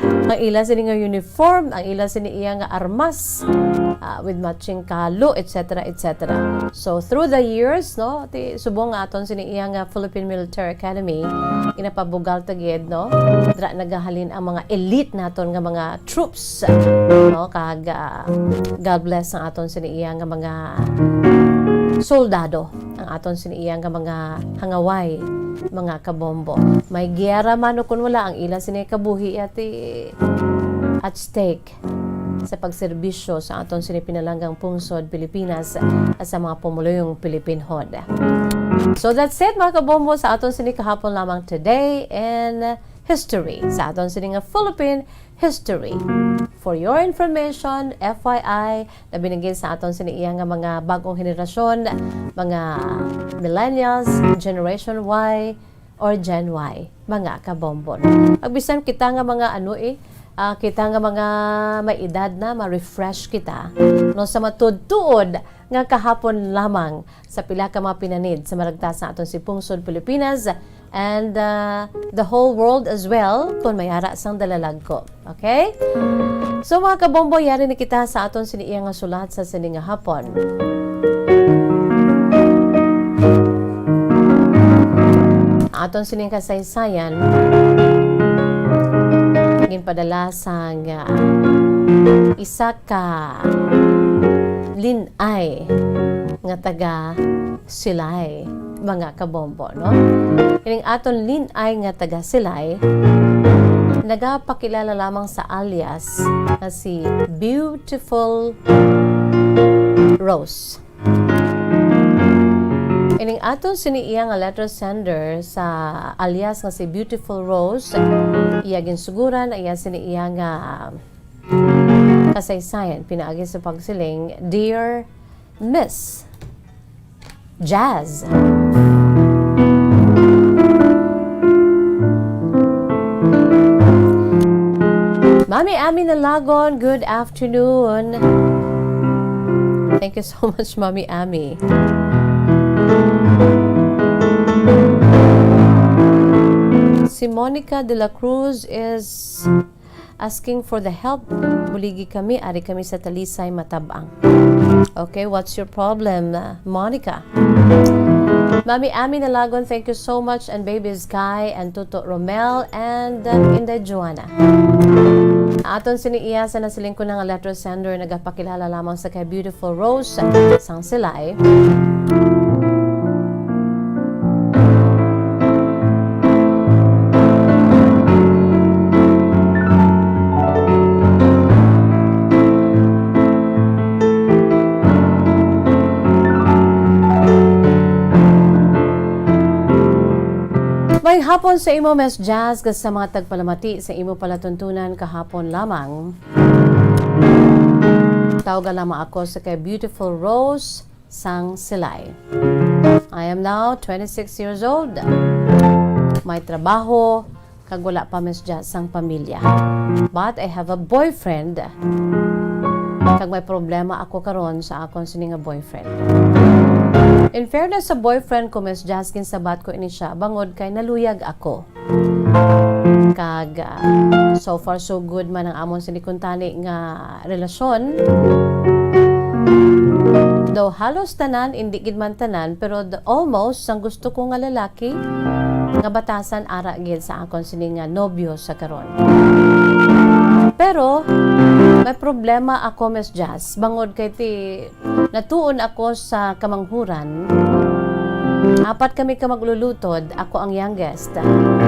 ang ila sini nga uniform, ang ila sini iya nga armas, with matching kalo, etc. etc. So through the years, no, ti subong nga aton sini iya nga Philippine Military Academy, inapabugal tagid, no, dra nagahalin ang mga elite naton nga mga troops, no, kag God bless ang aton sini iya nga mga soldado, ang aton siniiyang nga mga hangaway, mga kabombo. May giyera man o kun wala, ang ila sini kabuhi at stake sa pagserbisyo sa aton sini pinalanggang pungsod Pilipinas at sa mga pumuluyong Pilipinhod. So that's it mga kabombo sa aton sini kahapon lamang today in history, sa aton sini nga Philippine history. For your information, FYI, na binigay sa aton siniiya nga mga bagong henerasyon, mga millennials, Generation Y, or Gen Y, mga kabombon. Agbisan kita nga mga kita nga mga may edad na, ma-refresh kita, no, sa matud-tuod nga kahapon lamang sa pila ka mga pinanid sa maragtas sa aton si Pungsod Pilipinas, and the whole world as well kung mayara sang dalalag ko. Okay? So mga kabombo, yari na kita sa aton siniiya nga sulat sa sining nga hapon. Aton sining kasaysayan ginpadala sang isa ka linay nga taga Silay, mga kabombo, no? Ining aton linay nga taga Silay nagapakilala lamang sa alias na si Beautiful Rose. Ining aton siniiya nga letter sender sa alias nga si Beautiful Rose, iya ginsuguran iya siniiya nga kasaysayan pinaagi sa pagsiling, Dear Miss Jazz. Mami Ami Nalagon, good afternoon. Thank you so much, Mami Ami. Si Monica de la Cruz is asking for the help. Buligi kami, ari kami sa Talisay, Matabang. Okay, what's your problem, Monica? Mami Ami Nalagon, thank you so much, and Baby Sky, and Tuto Romel, and Inday Joanna. Aton siniiya sa nasiling ko ng letter sender, nagapakilala lamang sa kay Beautiful Rose, sang Silay. May hapon sa imo, Miss Jazz, sa mga tagpalamati sa imo palatuntunan kahapon lamang. Tawagan lamang ako sa kay Beautiful Rose sang Silay. I am now 26 years old. May trabaho, kag wala pa, Miss Jazz, sang pamilya. But I have a boyfriend. Kag may problema ako karon sa akong sininga boyfriend. In fairness sa boyfriend ko, Miss Jaskin, sabat ko ini siya, bangod kay naluyag ako. Kag, so far so good man ang amon sinikuntani nga relasyon. Though halos tanan, hindi gid man tanan, pero almost ang gusto ko nga lalaki, nga batasan ara gid sa akon sini nga nobyo sa karon. Pero, may problema ako, Miss Jazz. Bangod kay natuon ako sa kamanghuran. 4 kami ka maglulutod. Ako ang youngest.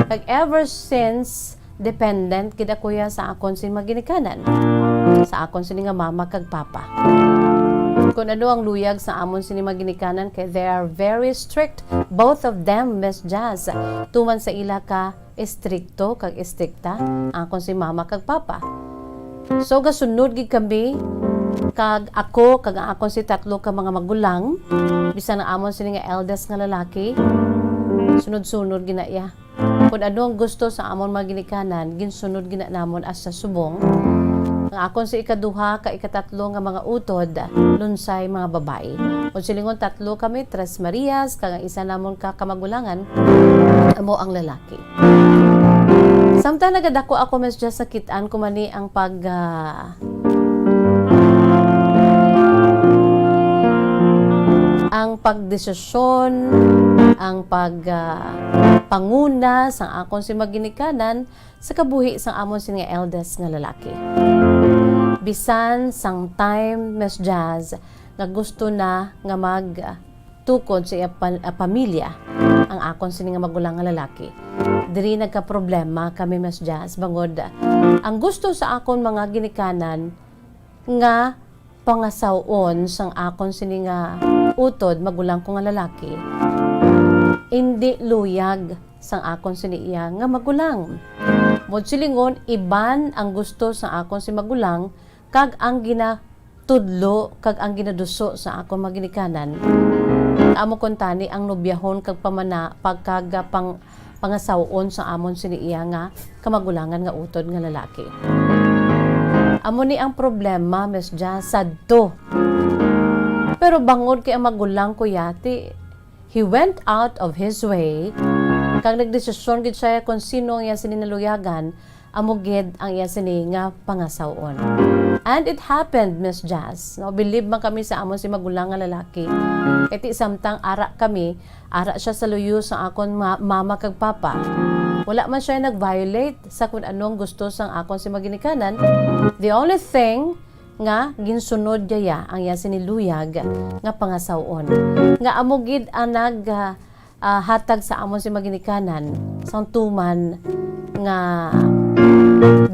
Kag ever since, dependent kita kuya sa akon sin maginikanan. Sa akon sin nga mama kag papa. Kung ano ang luyag sa amon sin maginikanan, kay they are very strict. Both of them, Miss Jazz. Tuman sa ila ka estrikto kag estrikta akon si mama kag papa. So gasunod gid kami, kag ako kag akon si tatlo ka mga magulang, bisan ang amon sini nga eldest nga lalaki, sunod-sunod gina iya. Kung ano ang gusto sa amon maginikanan, ginsunod gina namon as sa subong. Ang akon si ikaduha ka ikatatlo nga mga utod, lunsay mga babae. Kung silingon tatlo kami, Tres Marias, kag ang isa namon ka kamagulangan, amo ang lalaki. Samtang nagadako ako mas just sakitaan ko mani ang ang pagdesisyon, ang panguna sa akon si maginikanan sa kabuhi sang amon si nga eldest nga lalaki. Bisan sang time Miss Jazz nga gusto na nga magtukod sa iya pamilya ang akon sini nga magulang nga lalaki. Diri nagka-problema kami Miss Jazz bangod ang gusto sa akon mga ginikanan nga pangasawon sang akon sini nga utod magulang ko nga lalaki hindi luyag sang akon sini iya nga magulang. Mod silingon iban ang gusto sa akon si magulang kag ang ginatudlo kag ang ginaduso sa akon maginikanan. Amo kontani ang nobyahon kag pamana pagkag pangasawon sa amon sini iya nga kamagulangan nga utod nga lalaki. Amo ni ang problema Miss Jazz sadto. Pero bangod kay ang magulang ko yati, he went out of his way kag nagdesisyon gid siya kung sino ang iya sini naluyagan amo gid ang iya sini nga pangasawon. And it happened Miss Jazz. No, believe man kami sa amon si magulang nga lalaki. Iti samtang ara siya sa luyo sa akon mama kag papa. Wala man siya nag-violate sa kung anong gusto sang akon si maginikanan. The only thing nga ginsunod niya ang iya siniluyag nga pangasawon. Nga amugid ang hatag sa amon si maginikanan sang tuman nga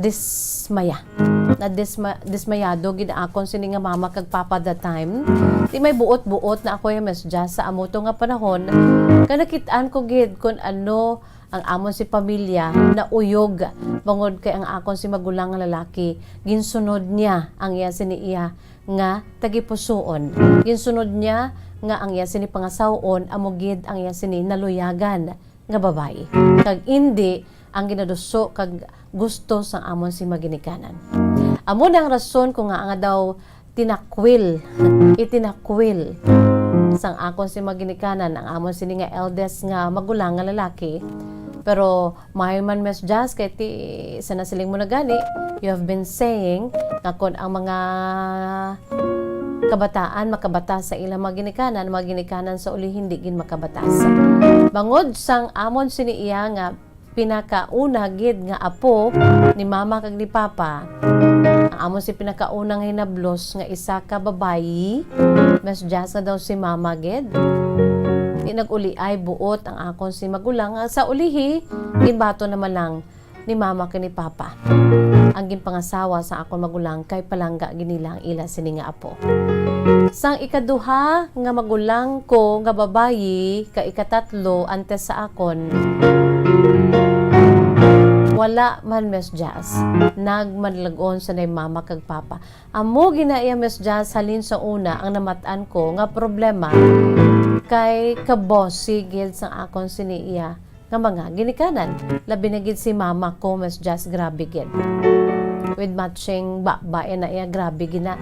dismaya. Dismayado gid akon sini nga mama kag papa that time. Di may buot-buot na ako yung Miss Jazz sa amoto nga panahon. Kaya nakitaan ko gid kung ano ang amon si pamilya na uyog bangod kay ang akon si magulang nga lalaki ginsunod niya ang iya sini iya nga tagipusoon. Ginsunod niya nga ang iya sini pangasawon amugid ang iya sini naluyagan nga babae. Kag indi ang ginaduso kag gusto sang amon si maginikanan. Amo ang rason kung nga daw itinakwil sang akon si maginikanan ang amon sini nga eldest nga magulang nga lalaki. Pero may man Miss Jazz kay ti sa nasiling mo na gani, you have been saying nga kung ang mga kabataan makabatas sa ilang maginikanan sa uli hindi gin makabatas. Bangod sang amon sini iya nga pinakauna gid nga apo ni mama kag ni papa. Ang amon si pinakaunang hinablos nga isa ka babayi, Miss Jazz nga daw si mama gid. Di nag-uli ay buot ang akon si magulang sa ulihi ginbato naman lang ni mama kag ni papa. Ang ginpangasawa sa akon magulang kay palangga ginila ang ila sini nga apo. Sang ikaduha nga magulang ko nga babayi ka ikatatlo antes sa akon. Wala man Miss Jazz nagmadlagon sa nay mama kag papa. Amo ginaiya Miss Jazz halin sa una ang namatan ko nga problema kay kabosi gid sa akon sini iya nga mga ginikanan. Labi na gid si mama ko Miss Jazz grabe gid. With matching babae na iya grabe gina.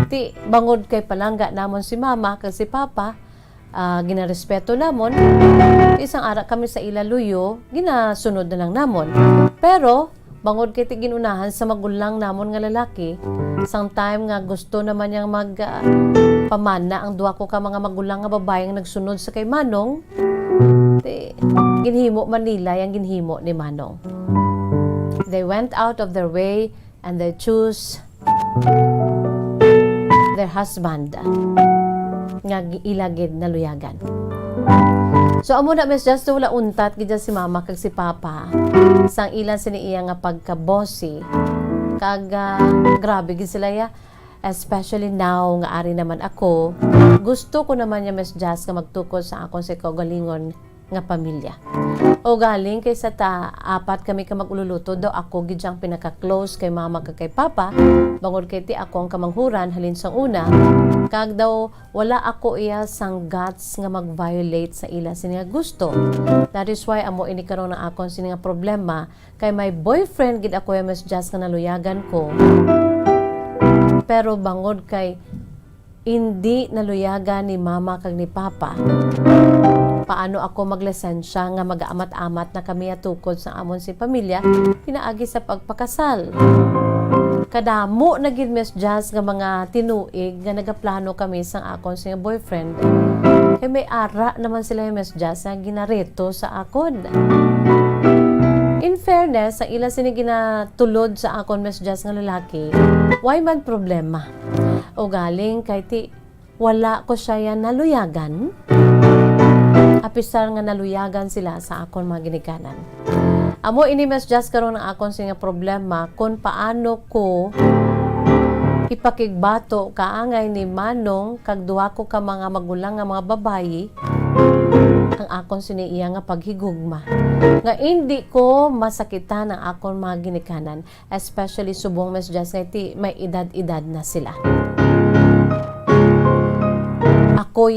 Ti bangod kay palangga namon si mama kag si papa ginarespeto namon. Isang ara kami sa ilaluyo, ginasunod na lang namon. Pero, bangod kay ginunahan sa magulang namon nga lalaki, sometime nga gusto naman niyang pamana ang duwa ko ka mga magulang nga babae nga nagsunod sa kay Manong, ginhimo man nila yung ginhimo ni Manong. They went out of their way and they choose their husband nga ilagid na luyagan. So amo na Miss Jazz wala untat gid si mama kag si papa sang ilan sini iya nga pagka-bossy kag grabe gid sila ya, especially now nga ari naman ako gusto ko naman ya Miss Jazz nga magtukod sa akon sa kaugalingon nga pamilya. O galing kay sa apat kami ka magluluto daw ako gid ang pinaka-close kay mama kag kay papa bangod kay ti ako ang kamanghuran halin sang una kag daw wala ako iya sang guts nga mag-violate sa ila sini nga gusto. That is why amo ini karon ang akon sini nga problema kay my boyfriend gid ako ya Miss Jazz nga naluyagan ko. Pero bangod kay hindi naluyagan ni mama kag ni papa paano ako maglesensya nga mag-amat-amat na kami atukod sa amon si pamilya pinaagi sa pagpakasal. Kadamo na gid Miss Jazz nga mga tinuig nga nagaplano kami sa akon sa boyfriend. Kay may ara naman sila Miss Jazz nga ginareto sa akon. In fairness, sa ila sini ginatulod sa akon Miss Jazz nga lalaki, why man problema? O galing kay ti wala ko siya yan naluyagan. Apisar nga naluyagan sila sa akon mga ginikanan. Amo ini Miss Jazz karon ang akon nga problema kung paano ko ipakigbato kaangay ni Manong kag duha ko ka mga magulang nga mga babayi ang akon siniiya nga paghigugma. Nga hindi ko masakitan ang akon mga ginikanan, especially subong Miss Jazz nga may edad-edad na sila. Ako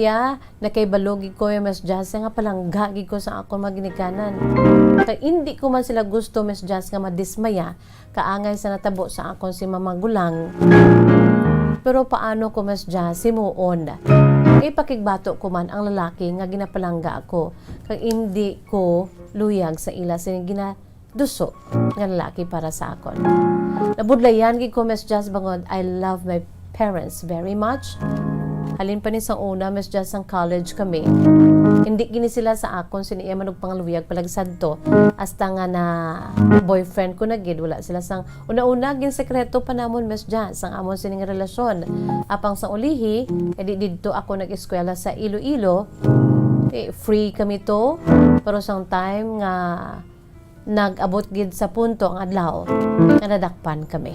nakaibalugi ko yung Miss Jazz nga palangga gid ko sa akong maginikanan. Kaya hindi ko man sila gusto Miss Jazz nga madismaya kaangay sa natabo sa akong si mamagulang. Pero paano ko Miss Jazz simuon? Ipakigbato ko man ang lalaki nga ginapalangga ako kag hindi ko luyag sa ila sa ginaduso nga lalaki para sa akon. Nabudlayan gid ko Miss Jazz bangod I love my parents very much. Halin pa ni sa una, Miss Jazz, ang college kami. Hindi gini sila sa akon, siniya manong pangaluyag palagsad to. Hasta nga na boyfriend ko na gid, wala sila sang una-una, gin sekreto pa namon, Miss Jazz, ang amon sining relasyon. Apang sa ulihi, edi dito ako nag-eskwela sa Iloilo. Free kami to, pero sang time nga nag-abot gid sa punto ang adlaw nga nadakpan kami.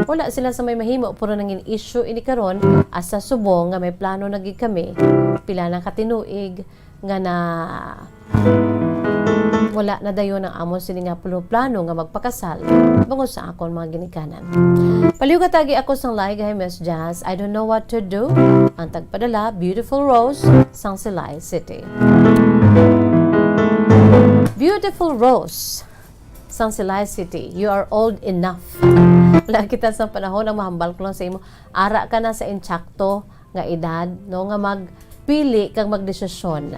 Wala sila sa may mahimo puro nangin issue ini karon asa subong nga may plano na gid kami pila na katinuig nga na wala na dayon ang amon sini nga plano nga magpakasal bangod sa akon mga ginikanan. Paliw katagi ako sang Ligay Miss Jazz. I don't know what to do. Ang tagpadala Beautiful Rose sang Silay City. Beautiful Rose, sang Silay City, you are old enough. Wala kita sa panahon na mahambal ko lang sa imo. Ara ka na sa insakto nga edad, no, nga magpili kang magdesisyon.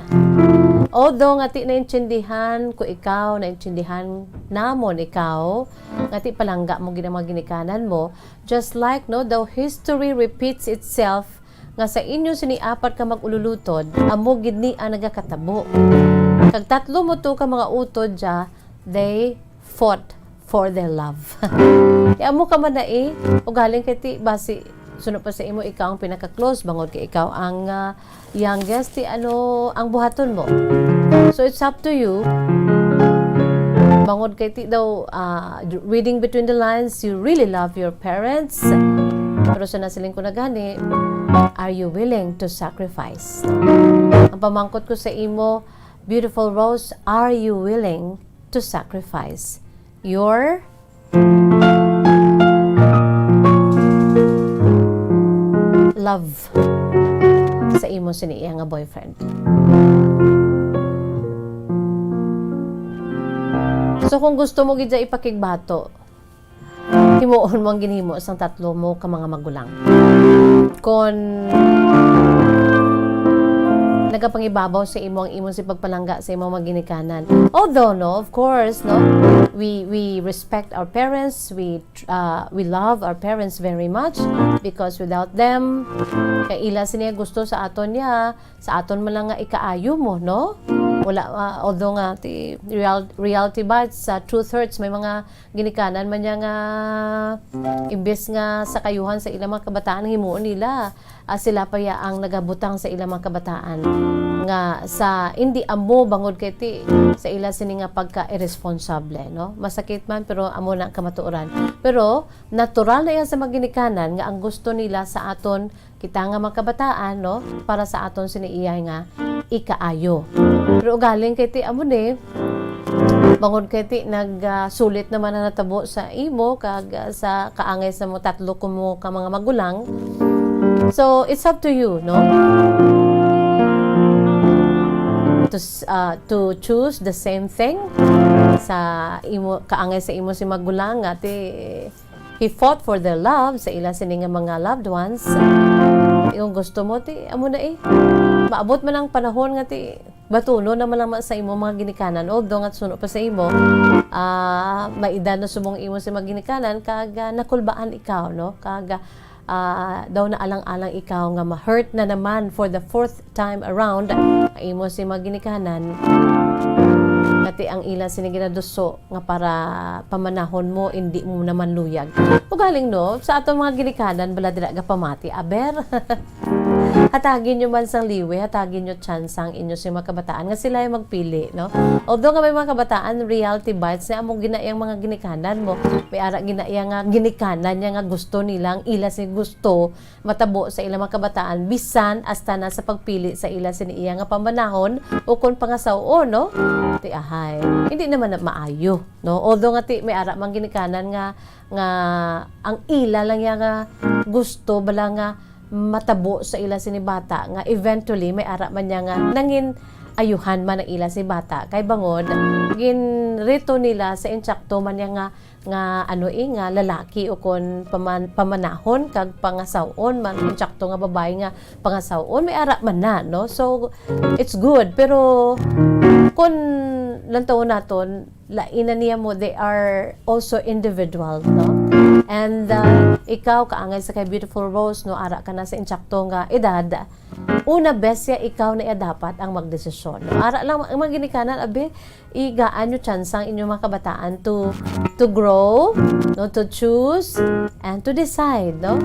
Although nga ti naintindihan ko ikaw, naintindihan namon ikaw, nga ti palangga mo ginamang ginikanan mo, just like no, the history repeats itself nga sa inyo siniapat ka magululutod, amo gid ni ang nagakatabo. Kag tatlo mo to ka mga utod dya, they fought for their love. Amo ka man na o galing kay ti basi sunod pa sa imo ikaw ang pinaka-close bangod kay ikaw ang youngest ti ang buhaton mo. So it's up to you. Bangod kay ti daw reading between the lines, you really love your parents. Pero sa nasiling ko na gani, are you willing to sacrifice? Ang pamangkot ko sa imo, Beautiful Rose, are you willing to sacrifice your love sa imo siniya nga boyfriend? So kung gusto mo gid ipakigbato, himuon mo ang ginhimo sang tatlo mo ka mga magulang. Kung nagapangibabaw sa imo ang imong si pagpalangga sa imong maginikanan. Although no, of course, no, we respect our parents, we love our parents very much because without them, kay ila siniya gusto sa aton niya, sa aton man lang nga ikaayo mo, no? Wala, although nga reality bites, truth hurts, may mga ginikanan man niya nga imbes nga sa kayuhan sa ilang mga kabataan himuon nila, sila pa ya ang nagabutang sa ilang mga kabataan nga sa hindi amo bangod kay ti sa ila sini nga pagka-irresponsible, no? Masakit man pero amo na kamatuoran. Pero natural na yan sa maginikanan nga ang gusto nila sa aton kita nga mga kabataan, no? Para sa aton siniiya nga ikaayo. Pero galing kay ti amo ni bangod kay ti nagsulit naman na natabo sa imo kag sa kaangay sa mo tatlo ko mo ka mga magulang. So it's up to you, no? To choose the same thing sa imo kaangay sa imo si magulang nga ti he fought for their love sa ila sini nga mga loved ones. Yung gusto mo ti amo na maabot man ang panahon nga ti batuno naman lang sa imo mga ginikanan, although nga suno pa sa imo, maida na subong imo sa mga ginikanan, kag nakulbaan ikaw, no? Kag daw na alang-alang ikaw nga ma-hurt na naman for the 4th time around, imo si mga ginikanan, kati ang ila siniginaduso nga para pamanahon mo, hindi mo naman luyag. Ugaling no, sa aton mga ginikanan, bala dila ga pamati, aber. Hatagin nyo man sang liwe, hatagin nyo chance ang inyo sa mga kabataan nga sila yung magpili, no? Although nga may mga kabataan, reality bites na among ginayang mga ginikanan mo, may ara ginayang nga ginikanan niya nga gusto nilang ila si gusto matabo sa ilang mga kabataan, bisan hasta na sa pagpili sa ila siniya nga pamanahon o kung pangasaw, no? Ti ahay, hindi naman na maayo, no? Although nga ti may ara mang ginikanan nga ang ila lang ya nga gusto bala nga matabo sa ila si bata nga eventually may ara man niya nga nangin ayuhan man ang ila si bata kay bangon ginrito nila sa insakto man niya nga nga lalaki o kon pamanahon kag pangasawon man insakto nga babae nga pangasawon may ara man na, no? So it's good, pero kung lantaw naton lainan niya mo, they are also individual, no? And ikaw kaangay sa kay Beautiful Rose, no, ara ka na sa insakto nga edad, una besya ikaw na dapat ang magdesisyon, no? Ara lang ang mga ginikanan, abe igaan nyo chance ang inyong mga kabataan to grow, no, to choose and to decide, no?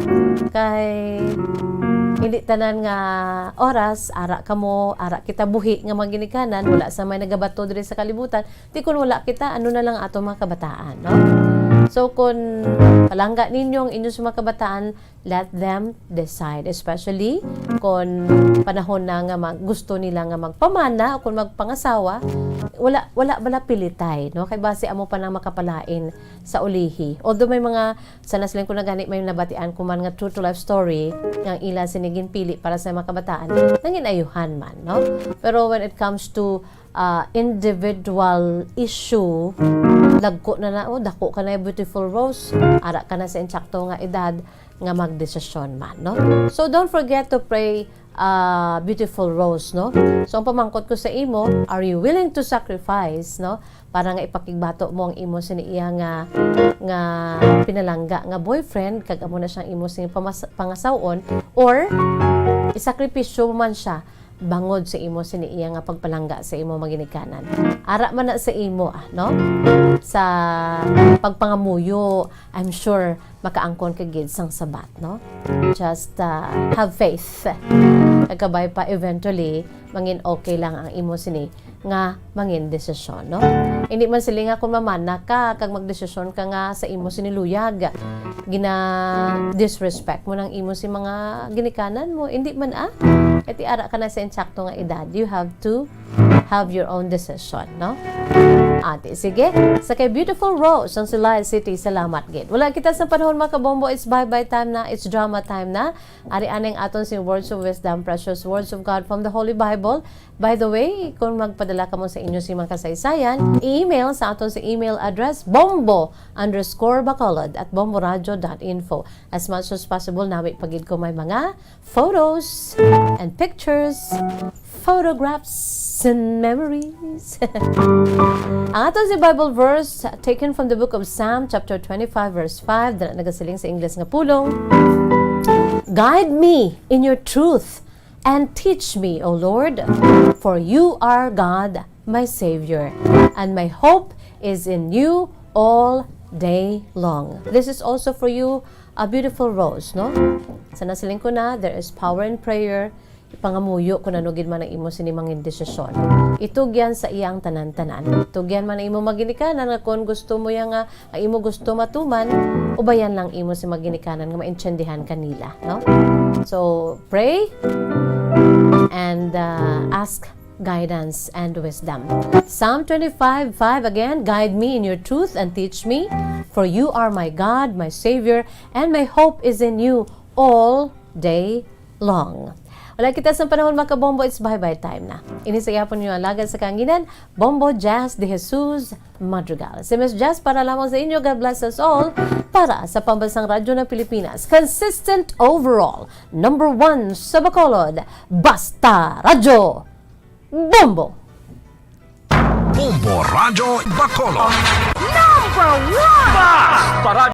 Kay hindi tanan nga oras ara kamo, ara kita buhi nga mga ginikanan, wala sa may nagabato diri sa kalibutan, di kun wala kita ano na lang ato mga kabataan, no? So kung palangga ninyong inyo sa mga kabataan, let them decide, especially kung panahon na nga gusto nila nga magpamana o kung magpangasawa, wala bala pilitay, no? Kay base amo pa nang makapalain sa ulihi. Although may mga sanas lang ko na gani may nabatian ko man nga true to life story nga ila sinigin pili para sa mga kabataan, nangin ayuhan man, no? Pero when it comes to individual issue, lagko na dako ka na Beautiful Rose, ara ka na sa insakto nga edad nga magdesisyon man, no? So don't forget to pray, Beautiful Rose, no? So ang pamangkot ko sa imo, are you willing to sacrifice, no? Para nga ipakigbato mo ang imo siniya nga pinalangga nga boyfriend, kag amo na siyang imo sing pangasawon, or isakripisyo man siya bangod sa imo siniya nga pagpalangga sa imo maginikanan. Ara man na sa imo, no? Sa pagpangamuyo, I'm sure makaangkon ka gid sang sabat, no? Just have faith. Kagabay pa eventually mangin okay lang ang imo sini nga mangin desisyon, no? Hindi man sila nga kung mamana ka kag magdesisyon ka nga sa imo siniluyag, gina disrespect mo ng imo si mga ginikanan mo, hindi man iti ara ka na sa insakto nga edad, you have to have your own decision, no? Ate, sige. Sa kay Beautiful Rose, ang Silay City, salamat gid. Wala kita sa panahon mga kabombo, it's bye-bye time na, it's drama time na. Ari-aning aton sing words of wisdom, precious words of God from the Holy Bible. By the way, kung magpadala ka mo sa inyo si mga kasaysayan, email sa aton sa email address, bombo_bacolod@bomboradio.info. As much as possible, namin pagid ko may mga photos and pictures, photographs and memories. Ang aton si Bible verse taken from the book of Psalm chapter 25 verse 5, na nagasiling sa English nga pulong. Guide me in your truth and teach me, O Lord, for you are God, my Savior, and my hope is in you all day long. This is also for you, a Beautiful Rose, no? Sa nasiling ko na, there is power in prayer. Ipangamuyo kung nanugid man ang imo sinimangin desisyon. Itugyan sa iyang tanan-tanan. Itugyan man ang imo maginikanan nga kung gusto mo yang ang imo gusto matuman, ubayan lang imo si maginikanan nga maintindihan kanila, no? So, pray and ask guidance and wisdom. Psalm 25:5 again, guide me in your truth and teach me, for you are my God, my Savior, and my hope is in you all day long. Wala kita sa panahon mga kabombo, it's bye-bye time na. Inisayapon niyo ang lagad sa kanginan, Bombo Jazz de Jesus Madrigal. Si Miss Jazz para lamang sa inyo, God bless us all, para sa Pambansang Radyo ng Pilipinas. Consistent overall, #1 sa Bacolod, Basta Radyo! Bombo! Bombo Radio Bacolod.